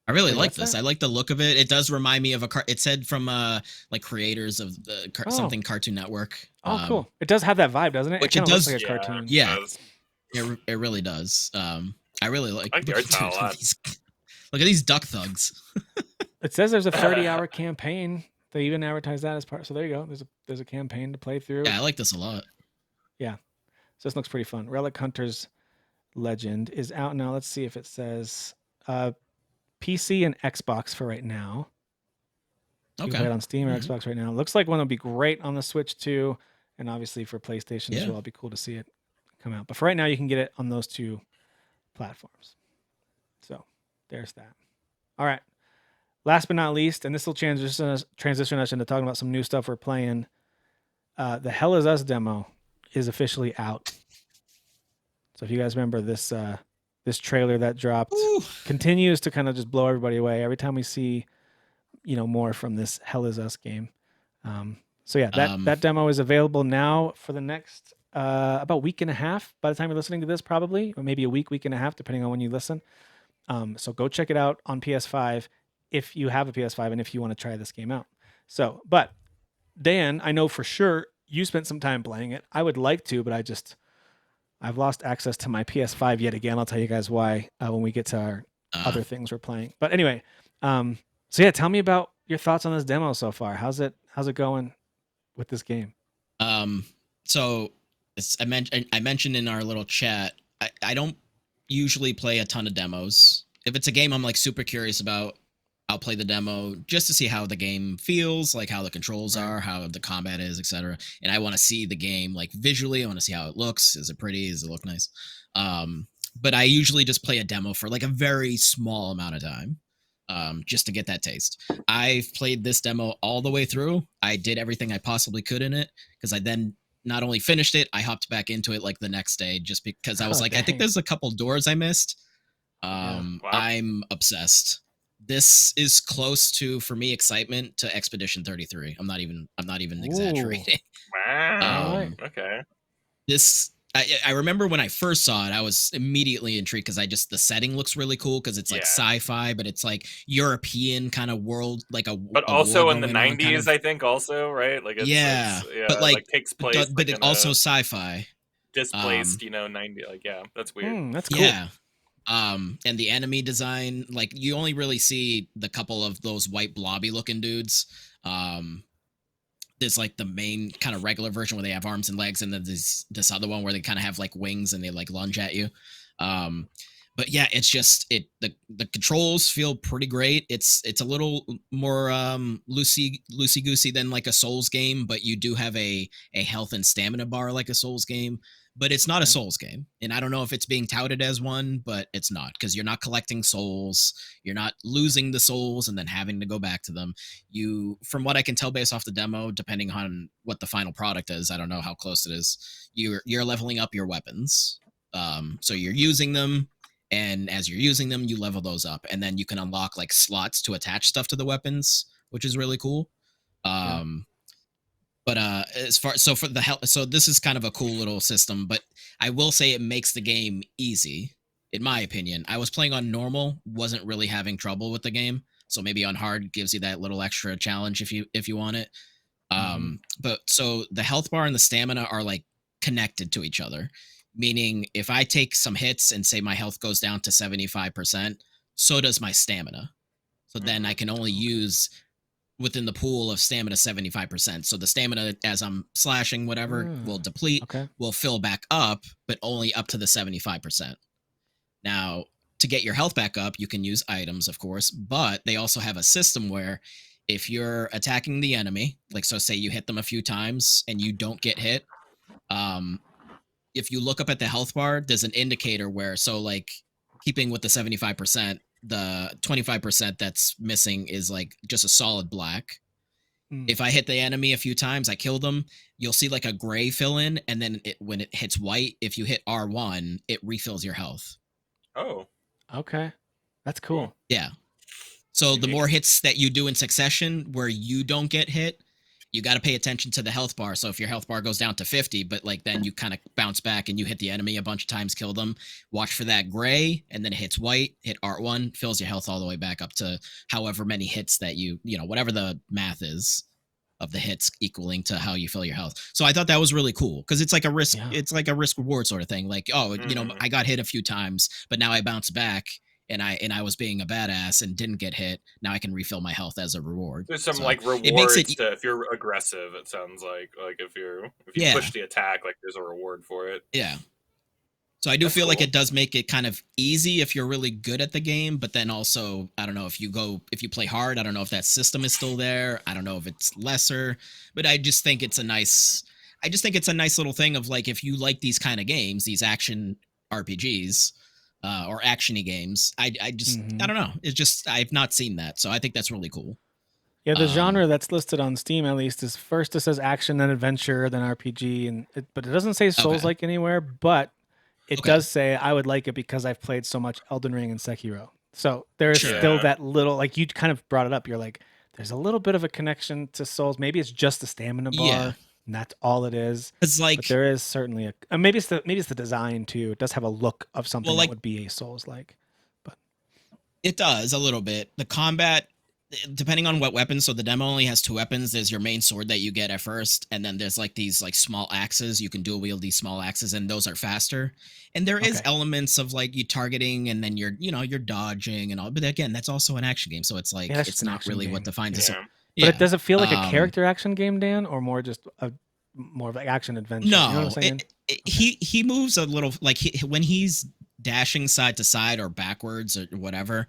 I really like this.
that?
I like the look of it. It does remind me of it said from like creators of the something Cartoon Network.
Oh, cool. It does have that vibe, doesn't it?
Which
kinda
it does-
looks like a cartoon.
Yeah.
Does.
It really does. I really like
I like the art style a lot.
Look at these duck thugs.
It says there's a 30-hour campaign. They even advertise that as part. So there you go. There's a campaign to play through.
Yeah, I like this a lot.
So this looks pretty fun. Relic Hunters Legend is out now. Let's see if it says PC and Xbox for right now. You can play it on Steam or Xbox right now. Looks like one would be great on the Switch too, and obviously for PlayStation as well. It'd be cool to see it come out. But for right now, you can get it on those two platforms. So there's that. All right. Last but not least, and this will transition us into talking about some new stuff we're playing. The Hell Is Us demo is officially out. So if you guys remember this trailer that dropped, continues to kind of just blow everybody away every time we see more from this Hell Is Us game. So yeah, that demo is available now for the next about week and a half by the time you're listening to this, probably, or maybe a week and a half, depending on when you listen. So go check it out on PS5 if you have a PS5 and if you want to try this game out. So, but Dan, I know for sure you spent some time playing it. I would like to, but I've lost access to my PS5 yet again. I'll tell you guys why when we get to our other things we're playing. But anyway, so yeah, tell me about your thoughts on this demo so far. How's it going with this game?
So I mentioned in our little chat, I don't usually play a ton of demos. If it's a game I'm like super curious about, I'll play the demo just to see how the game feels, like how the controls are, how the combat is, etc. And I want to see the game like visually. I want to see how it looks. Is it pretty? Does it look nice? But I usually just play a demo for like a very small amount of time. just to get that taste. I've played this demo all the way through. I did everything I possibly could in it because I then not only finished it, I hopped back into it like the next day just because I was
Oh,
like, I think
dang.
there's a couple doors I missed.
Wow.
I'm obsessed. This is close to, for me, excitement to Expedition 33. I'm not even exaggerating.
Wow.
Alright.
Okay.
This I remember when I first saw it, I was immediately intrigued because the setting looks really cool because it's like
Yeah.
sci-fi, but it's like European kind of world, like
But
a
also
war
in the
going on, kind
90s,
of.
I think also, right? Like
Yeah,
it's yeah,
but
like takes place
but
like
it
in
also
a
sci-fi.
displaced, 90, like yeah, that's weird.
That's cool.
Yeah. And the enemy design, like you only really see the couple of those white blobby looking dudes. There's like the main kind of regular version where they have arms and legs, and then there's this other one where they kind of have like wings and they like lunge at you. But yeah, it's just the controls feel pretty great. It's a little more loosey goosey than like a Souls game, but you do have a health and stamina bar like a Souls game. But it's not a
Okay.
Souls game, and I don't know if it's being touted as one, but it's not because you're not collecting souls, you're not losing the souls and then having to go back to them. You, from what I can tell based off the demo, depending on what the final product is, I don't know how close it is, you're leveling up your weapons. So you're using them, and as you're using them you level those up, and then you can unlock like slots to attach stuff to the weapons, which is really cool. But as far, so for the health, so this is kind of a cool little system, but I will say it makes the game easy in my opinion. I was playing on normal, wasn't really having trouble with the game, so maybe on hard gives you that little extra challenge if you want it. But so the health bar and the stamina are like connected to each other, meaning if I take some hits and say my health goes down to 75%, so does my stamina. So then I can only use within the pool of stamina 75%. So the stamina as I'm slashing whatever will deplete,
Okay.
will fill back up, but only up to the 75%. Now, to get your health back up, you can use items, of course, but they also have a system where if you're attacking the enemy, like so say you hit them a few times and you don't get hit, if you look up at the health bar, there's an indicator where, so like keeping with the 75%, the 25% that's missing is like just a solid black. If I hit the enemy a few times, I kill them, you'll see like a gray fill in, and then when it hits white, if you hit R1, it refills your health.
Oh,
Okay. That's cool.
Yeah. So the
Unique.
more hits that you do in succession where you don't get hit, you got to pay attention to the health bar. So if your health bar goes down to 50, but like then you kind of bounce back and you hit the enemy a bunch of times, kill them, watch for that gray, and then it hits white, hit R1, fills your health all the way back up to however many hits that whatever the math is of the hits equaling to how you fill your health. So I thought that was really cool because it's like a risk,
Yeah.
it's like a risk reward sort of thing. Like, oh, I got hit a few times, but now I bounce back and I was being a badass and didn't get hit. Now I can refill my health as a reward.
There's some
So
like
it makes
rewards
it,
to if you're aggressive. It sounds like if you
yeah,
push the attack, like there's a reward for it.
yeah. So I do
That's
feel like
cool.
it does make it kind of easy if you're really good at the game, but then also I don't know if you play hard, I don't know if that system is still there. I don't know if it's lesser, but I just think it's a nice little thing of like if you like these kind of games, these action RPGs or actiony games, I just I don't know. It's just I've not seen that, so I think that's really cool.
Yeah, the genre that's listed on Steam at least is first it says action, then adventure, then RPG, but it doesn't say Souls-like anywhere. But it does say I would like it because I've played so much Elden Ring and Sekiro. So there is still that little, like you kind of brought it up. You're like, there's a little bit of a connection to Souls. Maybe it's just the stamina bar, and that's all it is.
It's like,
but there is certainly maybe it's the design too. It does have a look of something that would be a Souls-like. But
it does a little bit. The combat, depending on what weapons, so the demo only has 2 weapons. There's your main sword that you get at first, and then there's like these like small axes. You can dual wield these small axes, and those are faster. And there is elements of like you targeting, and then you're dodging and all. But again, that's also an action game, so it's like it's not really what defines it.
But does it feel like a character action game, Dan, or more just more of like action adventure?
No,
you know what I'm saying?
He moves a little like when he's dashing side to side or backwards or whatever,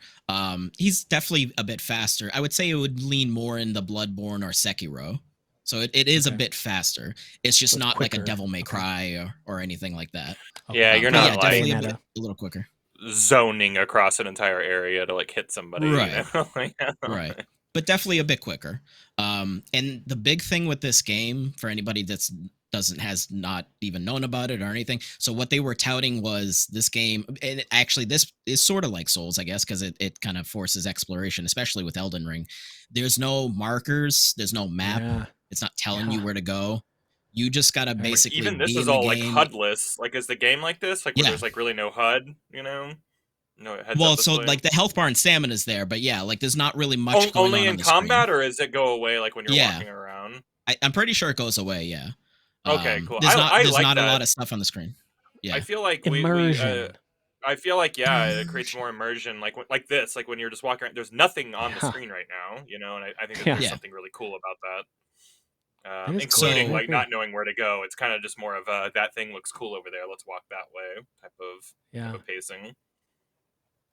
he's definitely a bit faster. I would say it would lean more in the Bloodborne or Sekiro. So it is a bit faster. It's just not quicker. Like a Devil May Cry or anything like that.
Yeah, you're not like
definitely a little quicker.
zoning across an entire area to like hit somebody.
Right.
You know? Like,
Right. But definitely a bit quicker. And the big thing with this game for anybody has not even known about it or anything. So what they were touting was this game, and actually this is sort of like Souls, I guess, because it kind of forces exploration, especially with Elden Ring. There's no markers, there's no map.
Yeah.
It's not telling you where to go. You just gotta
Right.
basically
even this
be
is
in the
all like
game.
HUDless. Like, is the game like this? Like, where
Yeah.
there's like really no HUD, you know? No heads
Well,
up
so
display?
like the health bar and stamina is there, but yeah, like there's not really much going
only
on
in
the
combat,
screen.
or does it go away like when you're
Yeah.
walking around?
I'm pretty sure it goes away. Yeah.
Okay, cool.
There's
I like
not
that.
a lot of stuff on the screen. Yeah.
I feel like
Immersion.
I feel like it creates more immersion. Like this, like when you're just walking around, there's nothing on the screen right now, you know. And I think that there's
Yeah.
something really cool about that.
That is cool.
Including
I
like
agree.
not knowing where to go. It's kind of just more of a that thing looks cool over there. Let's walk that way type of pacing.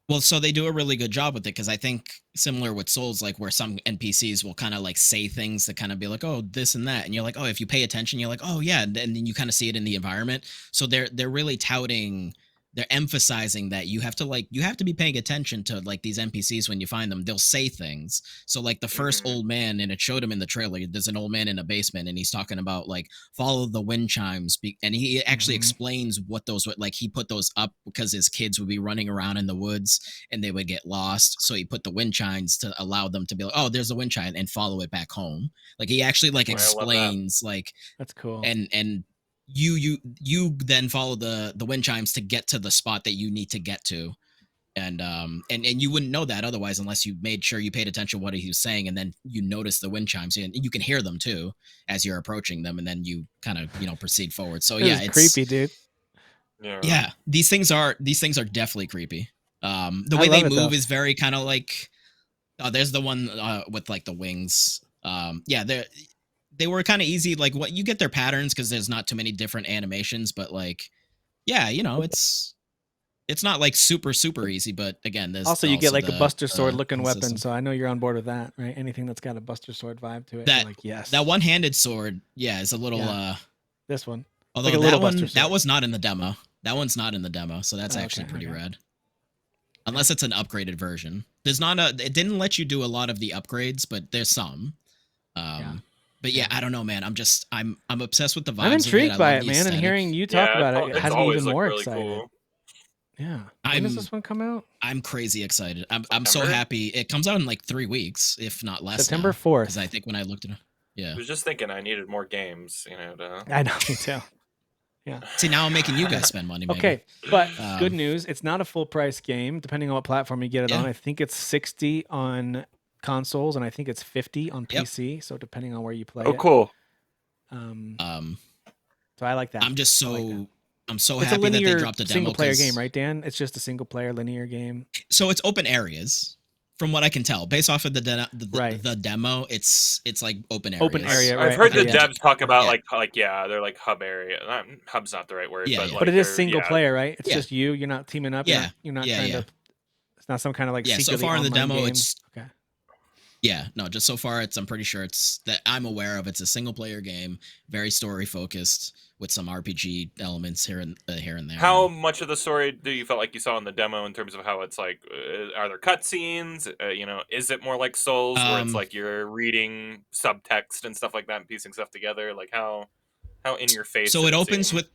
Well, so they do a really good job with it because I think similar with Souls, like where some NPCs will kind of like say things that kind of be like, oh, this and that, and you're like, oh, if you pay attention, you're like, oh yeah, and then you kind of see it in the environment. So they're really touting, they're emphasizing that you have to be paying attention to like these NPCs when you find them. They'll say things. So like the first old man, and it showed him in the trailer. There's an old man in a basement, and he's talking about like follow the wind chimes, and he actually explains what those like. He put those up because his kids would be running around in the woods and they would get lost. So he put the wind chimes to allow them to be like, oh, there's a wind chime, and follow it back home. Like he actually like explains like
that's cool.
And you then follow the wind chimes to get to the spot that you need to get to, and you wouldn't know that otherwise unless you made sure you paid attention to what he was saying, and then you notice the wind chimes, and you can hear them too as you're approaching them, and then you kind of proceed forward. So yeah, it's
creepy, dude.
Yeah, these things are definitely creepy. The way they move is very kind of like, oh, there's the one with like the wings. Yeah, they were kind of easy. Like what you get their patterns because there's not too many different animations, but like, yeah, it's not like super easy. But again, there's
also you get like a Buster Sword looking weapon, so I know you're on board with that, right? Anything that's got a Buster Sword vibe to it, like yes,
that one-handed sword, yeah, is a little.
This one,
although
like
that was not in the demo. That one's not in the demo, so that's actually pretty rad. Unless it's an upgraded version. There's not it didn't let you do a lot of the upgrades, but there's some. But yeah, I don't know, man. I'm obsessed with the vibes.
I'm intrigued by it, man,
aesthetic.
and hearing you talk about it has me even more excited. Cool. Yeah. When does this one come out?
I'm crazy excited. I'm so happy. It comes out in like 3 weeks, if not less.
September 4th.
Because I think when I looked at it, yeah.
I was just thinking I needed more games,
I know, me too. Yeah.
See, now I'm making you guys spend money. Maybe.
Okay, but good news. It's not a full price game, depending on what platform you get it on. I think it's $60 on consoles, and I think it's $50 on PC. So depending on where you play.
Oh, cool.
So I like that.
I'm just so I'm so
it's
happy
a linear
that they dropped a demo.
Single player game, right, Dan? It's just a single player linear game.
So it's open areas. From what I can tell, based off of the demo, it's like open areas.
Open area.
I've heard the devs talk about they're like hub area. Hub's not the right word,
but it is single player, right? It's just you. You're not teaming up.
Yeah,
you're not trying to. It's not some kind of like
so far in the demo,
game.
it's okay. Yeah, no, just so far, I'm pretty sure it's that I'm aware of. It's a single player game, very story focused, with some RPG elements here and there.
How much of the story do you felt like you saw in the demo in terms of how it's like? Are there cutscenes? Is it more like Souls, where it's like you're reading subtext and stuff like that and piecing stuff together? Like how in your face?
So it opens with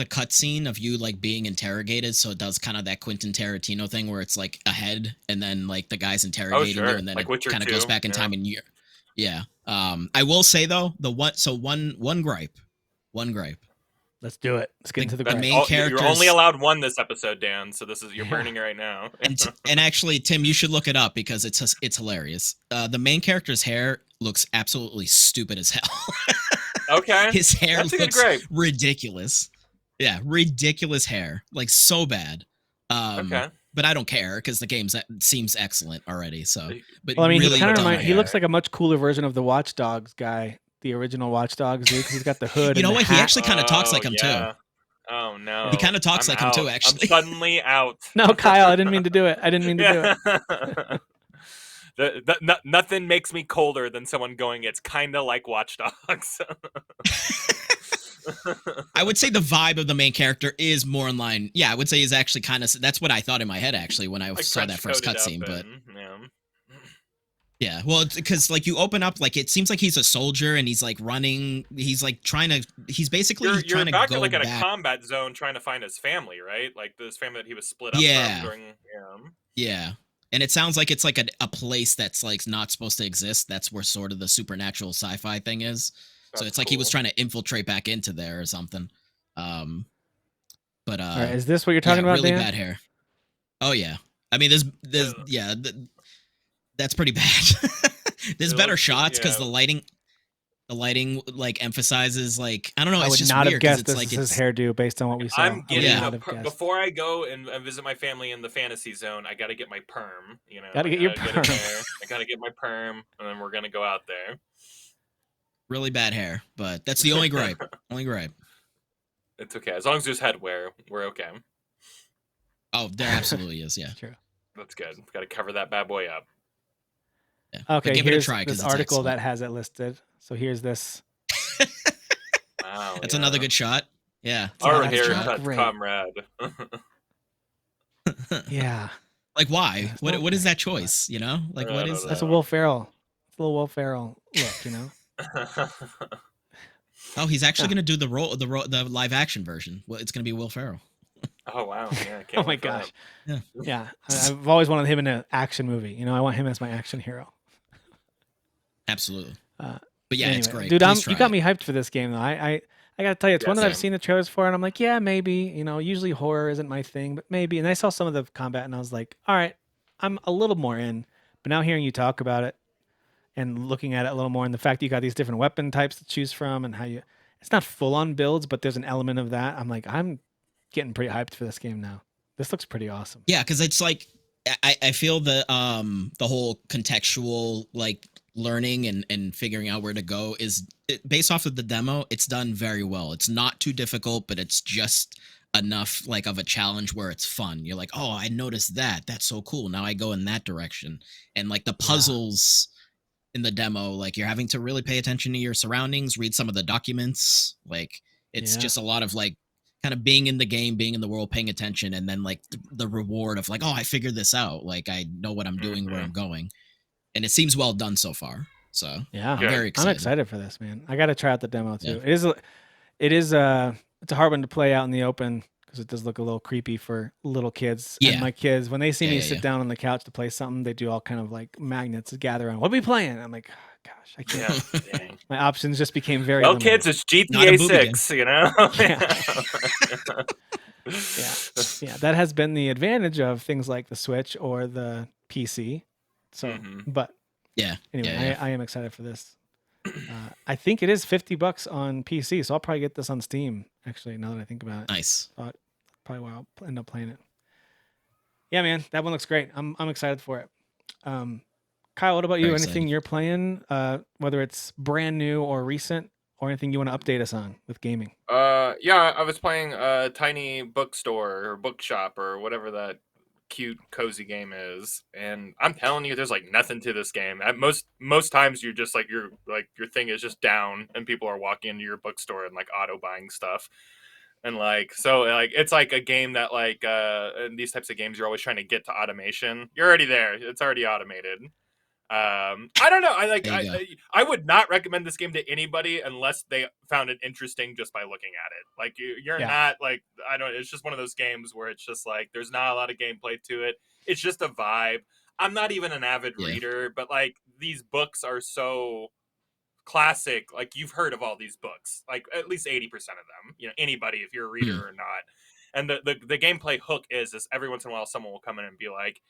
a cutscene of you like being interrogated. So it does kind of that Quentin Tarantino thing where it's like ahead and then like the guy's interrogating you, and then like it kind of goes back in time and year. Yeah. I will say though, one gripe.
Let's do it. Let's get into the gripe.
Main characters. You're only allowed one this episode, Dan. So you're burning it right now.
and actually, Tim, you should look it up because it's hilarious. The main character's hair looks absolutely stupid as hell.
Okay.
His hair looks ridiculous. Yeah, ridiculous hair, like so bad. Okay. But I don't care because the game seems excellent already. So, but
well, I mean,
really
he looks like a much cooler version of the Watch Dogs guy, the original Watch Dogs dude, because he's got the hood.
You know what?
Hat.
He actually kind of talks like him too.
Oh no.
He kind of talks like him too. Actually,
I'm suddenly out.
No, Kyle, I didn't mean to do it.
Nothing makes me colder than someone going, it's kind of like Watch Dogs.
I would say the vibe of the main character is more in line. Yeah, I would say is actually kind of. That's what I thought in my head actually when I
like
saw that first
French coded
cutscene.
up
But
and yeah.
yeah, well, because like you open up, like it seems like he's a soldier and he's like running. He's like trying to. He's basically
You're
trying to
back
go
like in a
back.
combat zone trying to find his family, right? Like this family that he was split up from
Yeah,
during. Yeah.
yeah. And it sounds like it's like a place that's like not supposed to exist. That's where sort of the supernatural sci-fi thing is. So
That's
it's like he was
cool.
trying to infiltrate back into there or something. But
All right, is this what you're talking about,
really
Dan?
bad hair. Oh yeah. I mean, there's yeah, that's pretty bad. There's better shots because the lighting like emphasizes like I don't know.
I
It's
would
just
not
weird
have
'cause
guessed
it's
this
like
is his hairdo based on what we saw.
I'm getting
Yeah.
before I go and visit my family in the fantasy zone. I got to get my perm. You know,
Gotta
I
get your
gotta
perm.
it there. I got to get my perm, and then we're gonna go out there.
really bad hair, but that's the only gripe. Only gripe.
It's okay as long as there's headwear. We're okay.
Oh, there absolutely is. Yeah.
True.
That's good. Got to cover that bad boy up.
Yeah. But
Okay,
give it a
here's
try because
this
it's
article
excellent.
that has it listed. So here's this.
Wow,
That's another good shot. Yeah. It's
Our
another good shot.
haircut,
Great.
comrade.
Yeah,
Like why?
It's not
What is
bad.
that choice? You know? Like
I
what
don't
is
That's a
know.
Will Ferrell. It's a little Will Ferrell look, you know.
Oh, he's actually
Yeah.
gonna do the live action version. Well, it's gonna be Will Ferrell.
Oh wow! Yeah, I can't
Oh my
wait for
gosh.
that.
Yeah, I've always wanted him in an action movie. You know, I want him as my action hero.
Absolutely.
Uh,
But yeah, it's
anyway,
great.
dude.
Please
You
try
got
it.
me hyped for this game though. I gotta tell you, it's one
Yeah,
that I've
same.
seen the trailers for, and I'm like, yeah, maybe. You know, usually horror isn't my thing, but maybe. And I saw some of the combat, and I was like, all right, I'm a little more in. But now hearing you talk about it and looking at it a little more, and the fact that you got these different weapon types to choose from, and how it's not full on builds, but there's an element of that. I'm like, I'm getting pretty hyped for this game now. This looks pretty awesome.
Yeah, because it's like I feel the whole contextual like learning and figuring out where to go is based off of the demo. It's done very well. It's not too difficult, but it's just enough like of a challenge where it's fun. You're like, oh, I noticed that. That's so cool. Now I go in that direction. And like the puzzles in the demo, like you're having to really pay attention to your surroundings, read some of the documents. Like it's
Yeah.
just a lot of like kind of being in the game, being in the world, paying attention, and then like the reward of like, oh, I figured this out. Like I know what I'm doing, where I'm going, and it seems well done so far. So
Yeah,
I'm very excited.
I'm excited for this, man. I got to try out the demo too.
Yeah.
It's a hard one to play out in the open because it does look a little creepy for little kids.
Yeah.
And my kids, when they see me
Yeah,
sit
yeah.
down on the couch to play something, they do all kind of like magnets gather around. What are we playing? I'm like, oh, gosh, I can't.
Yeah, dang.
My options just became very
Well,
limited.
kids, it's
Not a
GTA
booby
6, you know?
Yeah, that has been the advantage of things like the Switch or the PC. So, but
Yeah.
anyway,
Yeah.
I am excited for this. I think it is $50 on PC, so I'll probably get this on Steam. Actually, now that I think about it,
Nice.
probably where I'll end up playing it. Yeah, man, that one looks great. I'm excited for it. Kyle, what about you?
Very
Anything
excited.
you're playing, whether it's brand new or recent, or anything you want to update us on with gaming?
Yeah, I was playing Tiny Bookstore or Bookshop or whatever that cute cozy game is, and I'm telling you, there's like nothing to this game. At most times, you're just like your thing is just down, and people are walking into your bookstore and like auto buying stuff. And like so like it's like a game that like in these types of games you're always trying to get to automation. You're already there. It's already automated. I don't know.
There you go.
I would not recommend this game to anybody unless they found it interesting just by looking at it. Like you're
Yeah.
not like I don't. It's just one of those games where it's just like there's not a lot of gameplay to it. It's just a vibe. I'm not even an avid
Yeah.
reader, but like these books are so classic. Like you've heard of all these books, like at least 80% of them. You know, anybody if you're a reader or not. And the gameplay hook is every once in a while someone will come in and be like,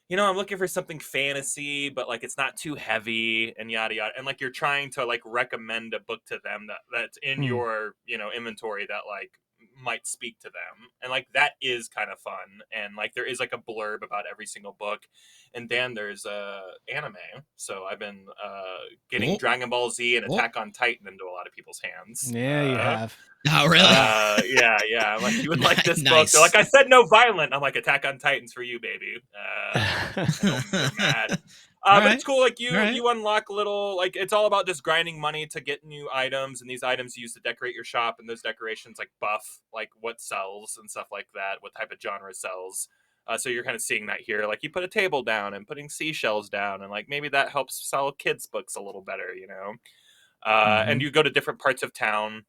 you know, I'm looking for something fantasy, but like it's not too heavy and yada yada. And like you're trying to like recommend a book to them that's in your, you know, inventory that like might speak to them. And like that is kind of fun. And like there is like a blurb about every single book. And then there's anime. So I've been getting
Oh.
Dragon Ball Z and
Oh.
Attack on Titan into a lot of people's hands.
Yeah, you have.
Oh, really?
Yeah. I'm like, you would like this book.
Nice.
They're like, I said no violent. I'm like, Attack on Titan's for you, baby. They're mad.
All
But
right.
it's cool. Like
All right.
you unlock little, like, it's all about just grinding money to get new items, and these items you use to decorate your shop, and those decorations like buff like what sells and stuff like that, what type of genre sells. So you're kind of seeing that here. Like you put a table down and putting seashells down, and like maybe that helps sell kids books a little better, you know. And
Mhm.
you go to different parts of town.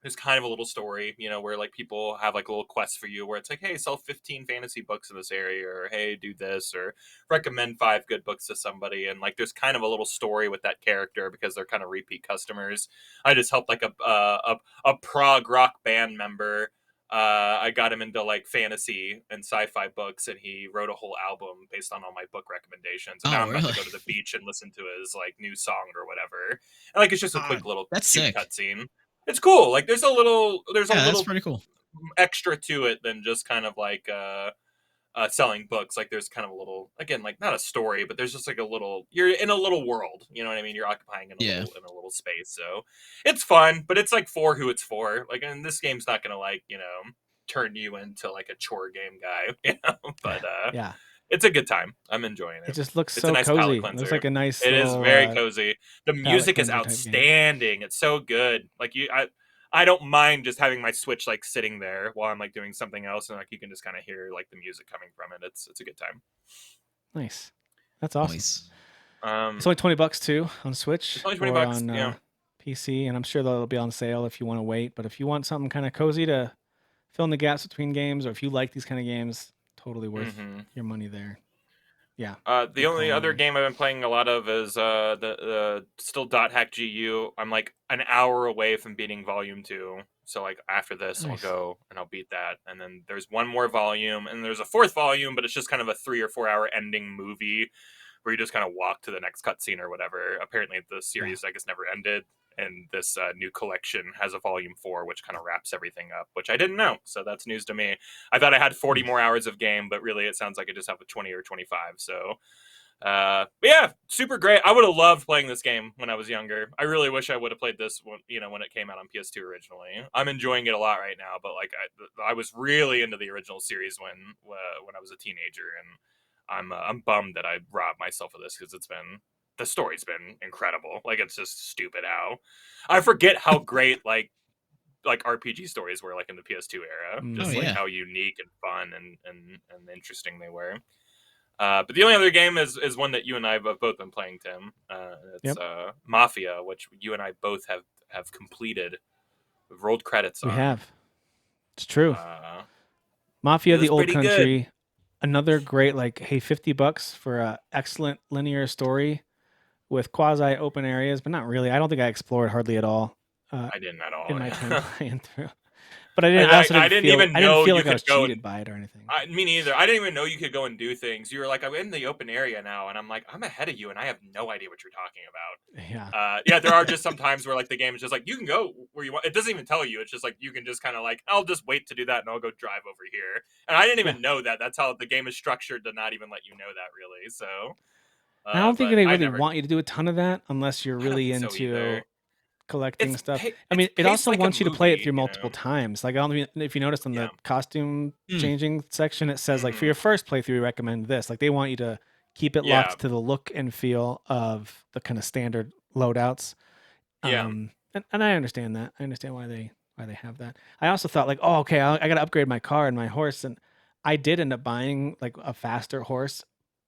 There's kind of a little story, you know, where like people have like a little quest for you where it's like, hey, sell 15 fantasy books in this area, or hey, do this, or recommend 5 good books to somebody. And like there's kind of a little story with that character because they're kind of repeat customers. I just helped like a prog rock band member. I got him into like fantasy and sci-fi books, and he wrote a whole album based on all my book recommendations. And now
Oh,
I'm about to
really?
go to the beach and listen to his like new song or whatever. And like it's just a
Uh,
quick little
that's
cute
sick.
cutscene. It's cool. Like there's a
Yeah, that's
little
pretty cool.
extra to it than just kind of like selling books. Like there's kind of a little, again, like not a story, but there's just like a little, you're in a little world, you know what I mean? You're occupying
Yeah.
in a little space. So it's fun, but it's like for who it's for. Like, and this game's not gonna like, you know, turn you into like a chore game guy, you know,
Yeah.
but
Yeah.
it's a good time. I'm enjoying
It
it.
just looks
It's a
so
nice palate
cozy. It looks
cleanser.
like a nice
It is
little
very cozy. The
palate
music is
cleanser type game.
outstanding. It's so good. Like I don't mind just having my Switch like sitting there while I'm like doing something else, and like you can just kind of hear like the music coming from it. It's a good time.
Nice. That's awesome.
Nice.
It's
Um,
only $20 too on
it's
Switch
only 20
or
bucks.
on
Yeah.
PC, and I'm sure that'll be on sale if you want to wait. But if you want something kind of cozy to fill in the gaps between games, or if you like these kind of games, totally worth
hmm
your money there. Yeah,
The
good
only
call on
other
there.
game I've been playing a lot of is the still dot hack GU. I'm like an hour away from beating volume 2. So like after this I'll
Nice.
go and I'll beat that. And then there's one more volume, and there's a fourth volume, but it's just kind of a 3 or 4 hour ending movie where you just kind of walk to the next cutscene or whatever. Apparently the
Yeah.
series I guess never ended, and this new collection has a volume 4 which kind of wraps everything up, which I didn't know. So that's news to me. I thought I had 40 more
Nice.
hours of game, but really it sounds like I just have a 20 or 25. So but yeah, super great. I would have loved playing this game when I was younger. I really wish I would have played this when, you know, when it came out on PS2 originally. I'm enjoying it a lot right now, but like I was really into the original series when I was a teenager, and I'm bummed that I robbed myself of this because the story's been incredible. Like it's just stupid how I forget how great like RPG stories were like in the PS2 era.
Oh
Just
Hmm.
like
yeah.
how unique and fun and interesting they were. But the only other game is one that you and I have both been playing, Tim. It's
Yep.
Mafia, which you and I both have completed. We've rolled credits
We
on.
have. It's true.
It
Mafia, the
was
old
pretty good.
country. Another great, like, hey, $50 for a excellent linear story with quasi open areas, but not really. I don't think I explored hardly at all uh,
I didn't at all.
in my time
Yeah.
playing through. But I didn't. I also
I
didn't
didn't
feel.
even
I didn't
know
feel
you
like I
could
was
go
cheated
and
by it or anything.
me neither. I didn't even know you could go and do things. You were like, I'm in the open area now, and I'm like, I'm ahead of you, and I have no idea what you're talking about.
Yeah.
Yeah, there are just some times where like the game is just like you can go where you want. It doesn't even tell you. It's just like you can just kind of like I'll just wait to do that, and I'll go drive over here. And I didn't
Yeah.
even know that. That's how the game is structured to not even let you know that really. So,
I don't think
but
they
I
really
never.
want you to do a ton of that unless you're
I don't
really
think so either.
into collecting stuff. I
It's
mean, it
paced
also
like a
wants you to play it
movie,
through
you
multiple
know.
times. Like, I don't know if you noticed on
Yeah.
the costume
Hmm.
changing section, it says like for
hmm
your first playthrough, we recommend this. Like, they want you to keep it
Yeah.
locked to the look and feel of the kind of standard loadouts.
Yeah.
And I understand that. I understand why they have that. I also thought like, oh, okay, I got to upgrade my car and my horse, and I did end up buying like a faster horse,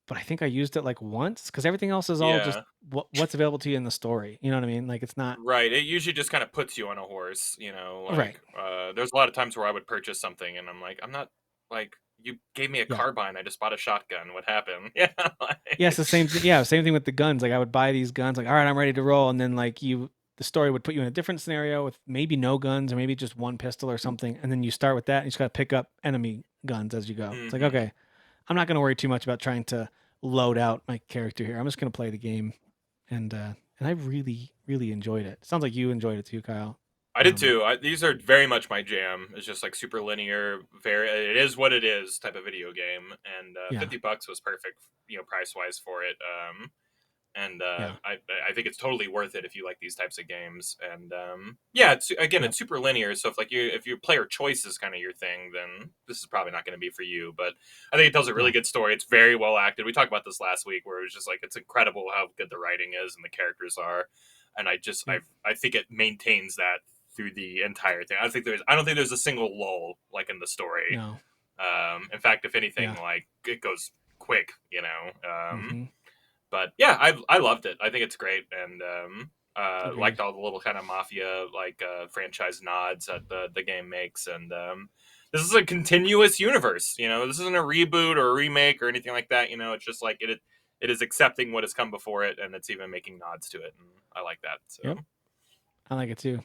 but I think I used it like once because everything else is all just
Yeah.
what's available to you in the story. You know what I mean? Like it's not
Right. It usually just kind of puts you on a horse, you know,
right.
like there's a lot of times where I would purchase something and I'm like, I'm not like you gave me a
Yeah.
carbine, I just bought a shotgun. What happened? Yeah.
Yeah, it's
Like,
the same thing. Yeah, same thing with the guns. Like I would buy these guns, like, all right, I'm ready to roll. And then like the story would put you in a different scenario with maybe no guns or maybe just one pistol or something. And then you start with that and you just gotta pick up enemy guns as you go. It's like,
mhm.
okay, I'm not gonna worry too much about trying to load out my character here. I'm just gonna play the game. And I really, really enjoyed it. Sounds like you enjoyed it too, Kyle.
I did
Um
too. These are very much my jam. It's just like super linear, very it is what it is type of video game, and
yeah.
$50 was perfect, you know, price wise for it. and
Yeah.
I think it's totally worth it if you like these types of games. And yeah, it's again,
Yep.
it's super linear. So if your player choice is kind of your thing, then this is probably not going to be for you. But I think it tells a really
No.
good story. It's very well acted. We talked about this last week, where it was just like it's incredible how good the writing is and the characters are, and
Yep.
I think it maintains that through the entire thing. I don't think there's a single lull like in the story.
No.
In fact, if anything,
Yeah.
like it goes quick, you know.
Mm-hmm.
But yeah, I loved it. I think it's great, and
Agreed.
liked all the little kind of Mafia like franchise nods that the game makes. And this is a continuous universe. You know, this isn't a reboot or a remake or anything like that. You know, it's just like it is accepting what has come before it, and it's even making nods to it, and I like that. So.
Yep. I like it too.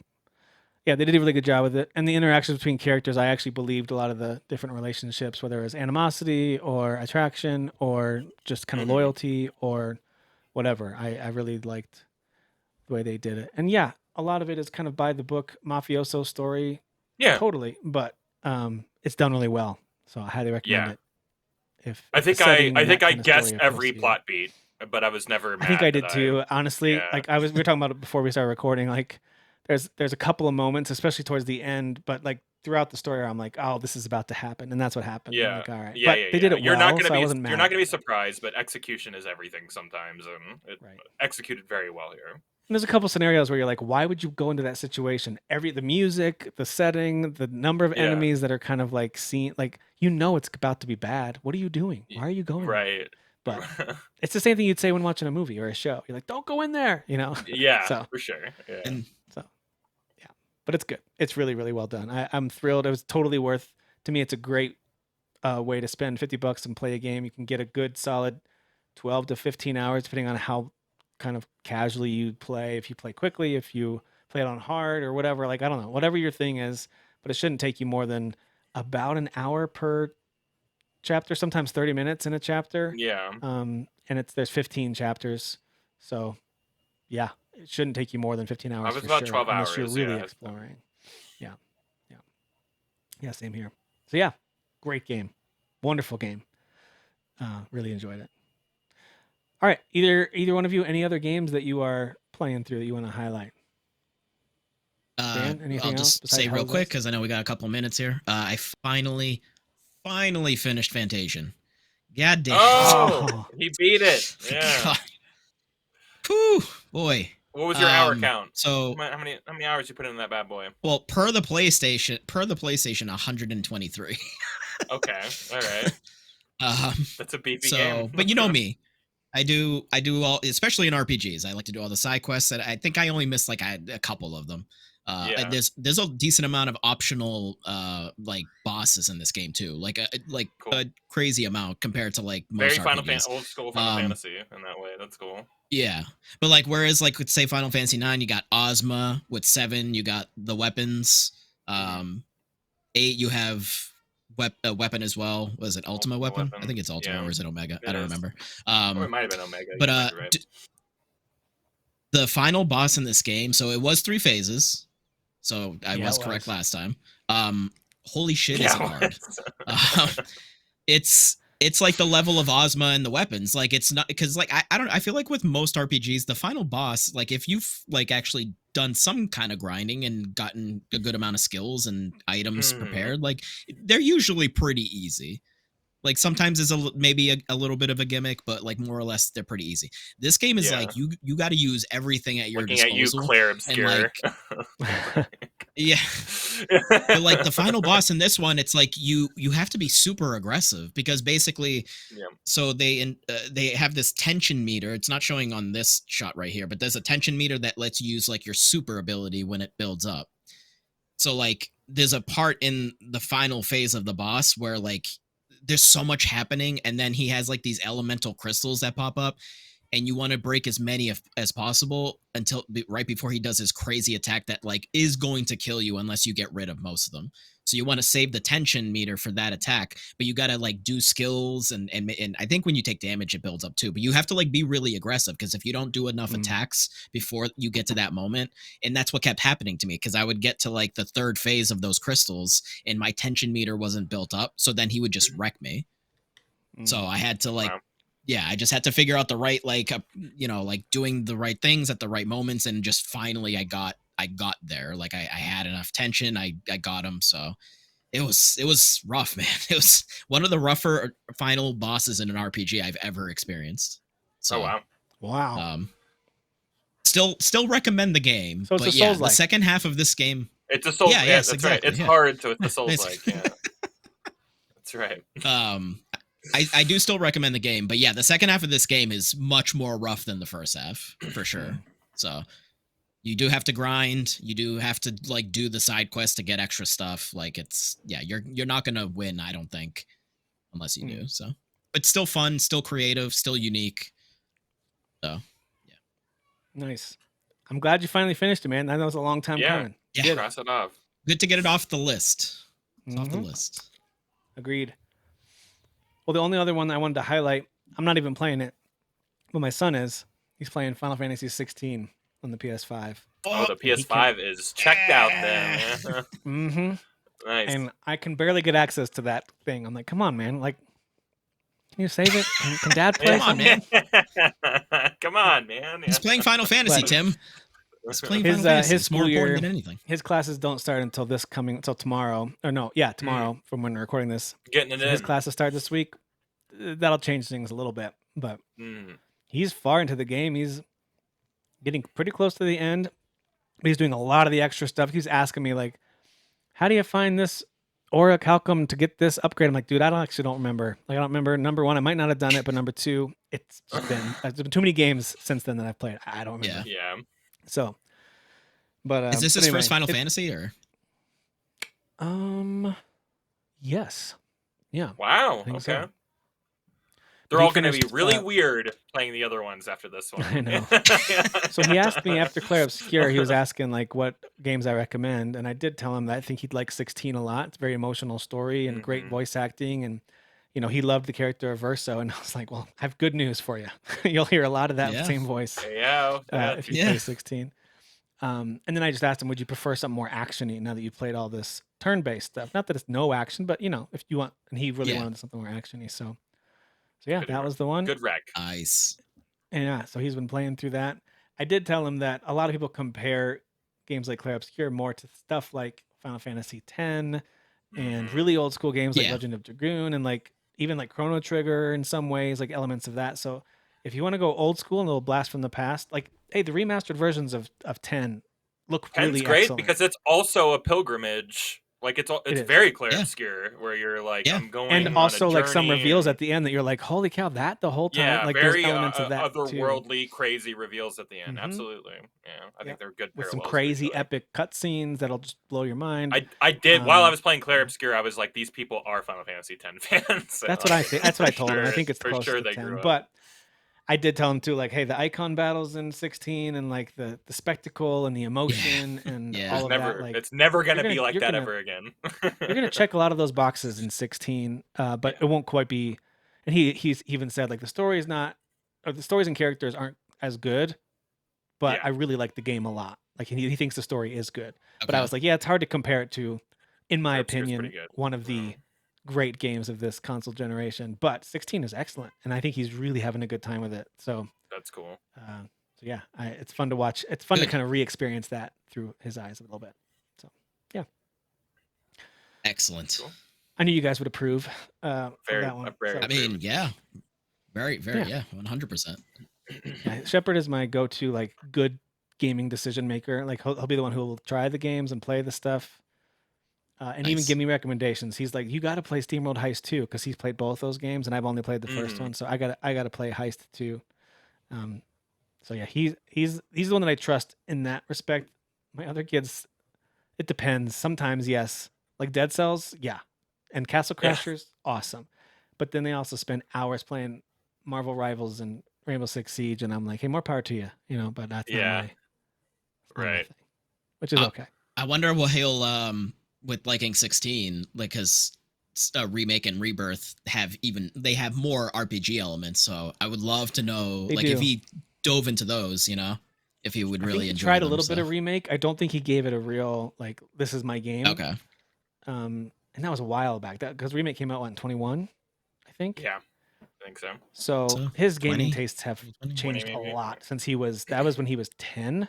Yeah, they did a really good job with it. And the interactions between characters, I actually believed a lot of the different relationships, whether it was animosity or attraction or just kind of
Mhm.
loyalty or whatever. I really liked the way they did it. And yeah, a lot of it is kind of by the book mafioso story,
Yeah,
totally, but it's done really well. So I highly recommend
yeah.
it. If the setting
I
and that
think I
kind of story
guessed
appeals
every
to you.
plot beat, but I was never
I think I
mad that
did too. Honestly,
yeah.
like we were talking about it before we started recording. Like, there's a couple of moments, especially towards the end, but like throughout the story, I'm like, oh, this is about to happen, and that's what happened. I'm
Yeah.
like, all right,
Yeah,
but
yeah,
they did
yeah.
it well, so I wasn't
You're
mad
not gonna
about
be
it.
surprised, but execution is everything sometimes, and it
Right.
executed very well here.
And there's a couple scenarios where you're like, why would you go into that situation? The music, the setting, the number of
Yeah.
enemies that are kind of like seen, like it's about to be bad. What are you doing? Why are you going there?
Right.
But it's the same thing you'd say when watching a movie or a show. You're like, don't go in there,
Yeah,
So
for sure. Yeah.
And
so yeah, but it's good. It's really really well done. I'm thrilled. It was totally worth. To me, it's a great way to spend $50 and play a game. You can get a good solid 12 to 15 hours, depending on how kind of casually you play. If you play quickly, if you play it on hard or whatever, like I don't know, whatever your thing is, but it shouldn't take you more than about an hour per chapter, sometimes 30 minutes in a chapter.
Yeah.
And there's 15 chapters. So yeah, it shouldn't take you more than 15
I
hours
was
for
about
sure,
12
unless you're
hours,
really
yeah.
exploring. Yeah. Yeah. Yeah, same here. So yeah, great game. Wonderful game. Really enjoyed it. All right, either one of you, any other games that you are playing through that you want to highlight? Dan,
I'll
anything else
just
besides
say real quick
Hell's
because I know we got a couple minutes here. I finally finished Fantasia. God damn.
Oh, he beat it. Yeah.
God. Whew, boy.
What was your hour count?
So
How many hours you put in that bad boy?
well, per the PlayStation, 123.
Okay. All right. That's a beefy game.
But you know me. I do all, especially in RPGs. I like to do all the side quests. And I think I only missed like a couple of them.
Yeah.
And there's a decent amount of optional like bosses in this game too, like
Cool.
a crazy amount compared to like
Very
most RPGs.
old school Final Fantasy in that way. That's cool.
Yeah, but like whereas like let's say Final Fantasy 9, you got Ozma. With 7, you got the weapons. 8, you have a weapon as well. Was it Ultima weapon? I think it's Ultima,
Yeah.
or is it Omega?
It
I don't
is.
remember.
Or it might have been Omega.
But
you might be right.
the final boss in this game, so it was 3 phases. So I
Yeah,
was
it
correct
was.
last time. Holy shit, is
Yeah,
it
it
hard?
was.
It's like the level of Ozma and the weapons. Like it's not, because like I feel like with most RPGs, the final boss, like if you've like actually done some kind of grinding and gotten a good amount of skills and items prepared, like they're usually pretty easy. Like sometimes it's maybe a little bit of a gimmick, but like more or less they're pretty easy. This game is
Yeah.
like you got to use everything at your
Looking
disposal.
at you, Claire Obscure.
Yeah. But like the final boss in this one, it's like you have to be super aggressive because basically,
Yeah.
so they have this tension meter. It's not showing on this shot right here, but there's a tension meter that lets you use like your super ability when it builds up. So like there's a part in the final phase of the boss where like there's so much happening, and then he has like these elemental crystals that pop up, and you want to break as many as possible until right before he does his crazy attack that like is going to kill you unless you get rid of most of them. So you want to save the tension meter for that attack, but you got to like do skills and I think when you take damage it builds up too. But you have to like be really aggressive, because if you don't do enough attacks before you get to that moment, and that's what kept happening to me, because I would get to like the 3rd phase of those crystals and my tension meter wasn't built up, so then he would just wreck me. So I had to like yeah, I just had to figure out the right, like, like doing the right things at the right moments, and just finally I got there. Like, I had enough tension. I got him. So it was rough, man. It was one of the rougher final bosses in an RPG I've ever experienced.
Oh
So
wow.
Wow.
still recommend the game,
So it's
but
a
yeah, the
Souls-like.
second half of this game.
It's a Souls.
Yeah,
Yeah,
yes,
that's right.
exactly.
It's
Yeah.
hard to the Souls
Nice.
like. Yeah, that's right.
I do still recommend the game, but yeah, the second half of this game is much more rough than the first half, for sure. So you do have to grind. You do have to like do the side quest to get extra stuff. Like, it's, yeah, you're not gonna win, I don't think, unless you do. So, but still fun, still creative, still unique. So yeah,
Nice. I'm glad you finally finished it, man. I know it was a long time
Yeah.
coming.
Yeah.
You did it.
Cross it off.
good to get it off the list. It's off the
Mhm.
list.
Agreed. Well, the only other one I wanted to highlight, I'm not even playing it, but my son is. He's playing Final Fantasy 16 on the PS5.
Oh, the PS5 is checked out then. Yeah.
Mm-hmm.
Nice.
And I can barely get access to that thing. I'm like, come on, man. Like, can you save it? Can Dad play?
Come on, man.
Come on, man.
He's playing Final Fantasy,
But-
Tim. He's playing
His,
Final Fantasy.
his
It's more
school
important
year-
than anything.
His classes don't start until tomorrow. Or no, yeah, tomorrow from when we're recording this.
Getting it
So
in.
his classes start this week. That'll change things a little bit, but
Mm.
he's far into the game. He's getting pretty close to the end. But he's doing a lot of the extra stuff. He's asking me like, "How do you find this Aura Calcum to get this upgrade?" I'm like, "Dude, actually don't remember. Like, I don't remember. Number one, I might not have done it, but number two, it's just been too many games since then that I've played. I don't remember."
Yeah.
Yeah.
So, but
Is this his
anyway,
first Final Fantasy, or?
Yes, yeah.
Wow.
think
Okay.
so.
They're
He
all going to be
finished,
really weird playing the other ones after this one.
I know. So he asked me after Claire Obscure, he was asking like what games I recommend, and I did tell him that I think he'd like 16 a lot. It's a very emotional story and great
Mhm.
voice acting, and he loved the character of Verso. And I was like, well, I have good news for you. You'll hear a lot of that
Yeah.
same voice
Yeah.
if you
Yeah.
play 16. And then I just asked him, would you prefer something more actiony now that you've played all this turn-based stuff? Not that it's no action, but if you want, and he really
Yeah.
wanted something more actiony. So yeah,
Good
that
rec.
was the one.
Good rec.
Nice.
And yeah, so he's been playing through that. I did tell him that a lot of people compare games like Clair Obscur more to stuff like Final Fantasy X and
Mhm.
really old school games like
Yeah.
Legend of Dragoon and like even like Chrono Trigger in some ways, like elements of that. So if you want to go old school and a little blast from the past, like hey, the remastered versions of 10 look
10's
really
great
excellent.
because it's also a pilgrimage. Like it's
is.
very Clair
Yeah.
Obscur where you're like,
Yeah.
I'm going
and
on
also
a
like some
journey
reveals
and-
at the end that you're like, holy cow, that the whole time.
Yeah,
like
very
there's elements of that too.
otherworldly, crazy reveals at the end.
Mhm.
Absolutely, yeah. I think they're good
With
parallels.
some
to each
crazy
other.
epic cutscenes that'll just blow your mind.
I did while I
Um,
was playing Clair Obscur, I was like, these people are Final Fantasy X fans. So,
That's what I think. That's what I
for
told him. I
sure-
think it's
for
close
sure
to
they
10.
grew up.
But I did tell him too, like, hey, the icon battles in 16 and like the spectacle and the emotion and
Yeah.
all
it's
of
never,
that. Like,
it's never gonna
you're
be
gonna-
like
you're
that
gonna-
ever again.
you're gonna check a lot of those boxes in 16, but it won't quite be. And he's even said like the story is not, or the stories and characters aren't as good, but
Yeah.
I really like the game a lot. Like he thinks the story is good. But I
Okay.
was like, yeah, it's hard to compare it to, in my
Clair Obscur's
opinion,
pretty good.
one of the
Mhm.
great games of this console generation. But 16 is excellent, and I think he's really having a good time with it. So,
That's cool.
so yeah, it's fun to watch. It's fun to
Good.
kind of re-experience that through his eyes a little bit. So, yeah,
Excellent.
Cool.
I knew you guys would approve of
Very-
that one.
very
So,
I mean, yeah. Very,
Yeah.
yeah, 100%.
yeah, Shepard is my go-to like good gaming decision maker. Like he'll be the one who will try the games and play the stuff. And even
Nice.
give me recommendations. He's like, you got to play SteamWorld Heist 2 because he's played both those games, and I've only played the first
Mhm.
one, so I got to play Heist 2. So yeah, he's the one that I trust in that respect. My other kids, it depends. Sometimes yes, like Dead Cells, yeah, and Castle
Yeah.
Crashers, awesome. But then they also spend hours playing Marvel Rivals and Rainbow Six Siege, and I'm like, hey, more power to you, But that's
Yeah.
not my
Right.
thing, which is okay.
I wonder what he'll with liking 16, like, because remake and rebirth have more RPG elements. So I would love to know,
They
like,
do.
if he dove into those, if he would
I
really
think he
enjoy
tried a
them,
little bit
so.
of remake. I don't think he gave it a real like this is my game.
Okay.
And that was a while back. That because remake came out in 21, I think.
Yeah. I think so.
So
So,
his gaming
20?
tastes have
20,
changed a
maybe.
lot since that was when he was 10.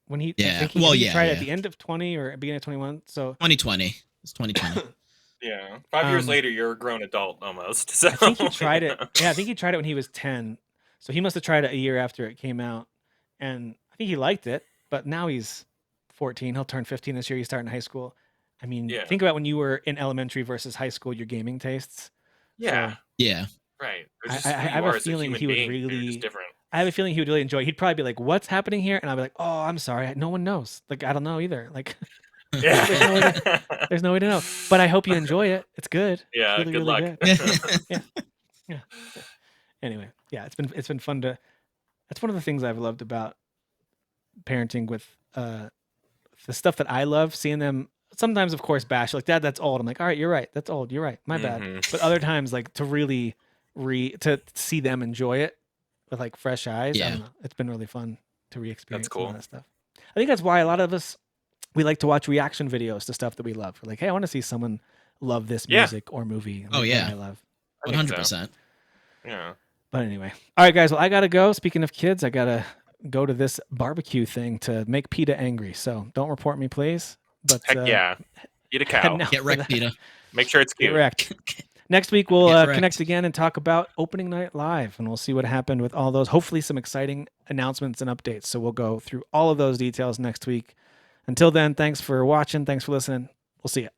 When he, I
Yeah.
think he,
Well,
he
yeah,
tried
yeah.
at the end of 20 or beginning of 21. So
2020. It's 2020.
Yeah. 5 years
Um,
later, you're a grown adult almost. So
I think he tried
you
it.
know.
Yeah, I think he tried it when he was 10. So he must have tried it a year after it came out. And I think he liked it, but now he's 14. He'll turn 15 this year. He's starting high school. I mean,
Yeah.
think about when you were in elementary versus high school, your gaming tastes.
Yeah.
Yeah.
Right. Or
I,
just
I,
who
I
you
have
are
a
as a
feeling
human
he would
being. You're just
really,
different.
I have a feeling he would really enjoy it. He'd probably be like, "What's happening here?" And I'll be like, "Oh, I'm sorry. No one knows. Like, I don't know either. Like,
Yeah.
there's no way to know. But I hope you enjoy it. It's good. It's
Yeah.
really,
Good
really
luck.
good. Yeah. Yeah. Anyway, yeah, it's been fun to. That's one of the things I've loved about parenting with the stuff that I love. Seeing them sometimes, of course, bash like, "Dad, that's old." I'm like, "All right, you're right. That's old. You're right. My bad."
Mhm.
But other times, like to really to see them enjoy it with like fresh eyes. I
Yeah.
don't know. It's been really fun to re-experience some
cool.
of that stuff. I think that's why a lot of us we like to watch reaction videos to stuff that we love. We're like, "Hey, I want to see someone love this
Yeah.
music or movie
Oh,
that
yeah.
I love."
I think so.
100%.
Yeah.
But anyway, all right, guys. Well, I gotta go. Speaking of kids, I gotta go to this barbecue thing to make PETA angry. So don't report me, please. But
Heck yeah. Eat a cow.
heading out
Get
for
wrecked,
that.
Peter.
Make sure it's
Get
cute.
wrecked. Next week we'll
Get wrecked.
connect again and talk about opening night live, and we'll see what happened with all those. Hopefully, some exciting announcements and updates. So we'll go through all of those details next week. Until then, thanks for watching. Thanks for listening. We'll see you.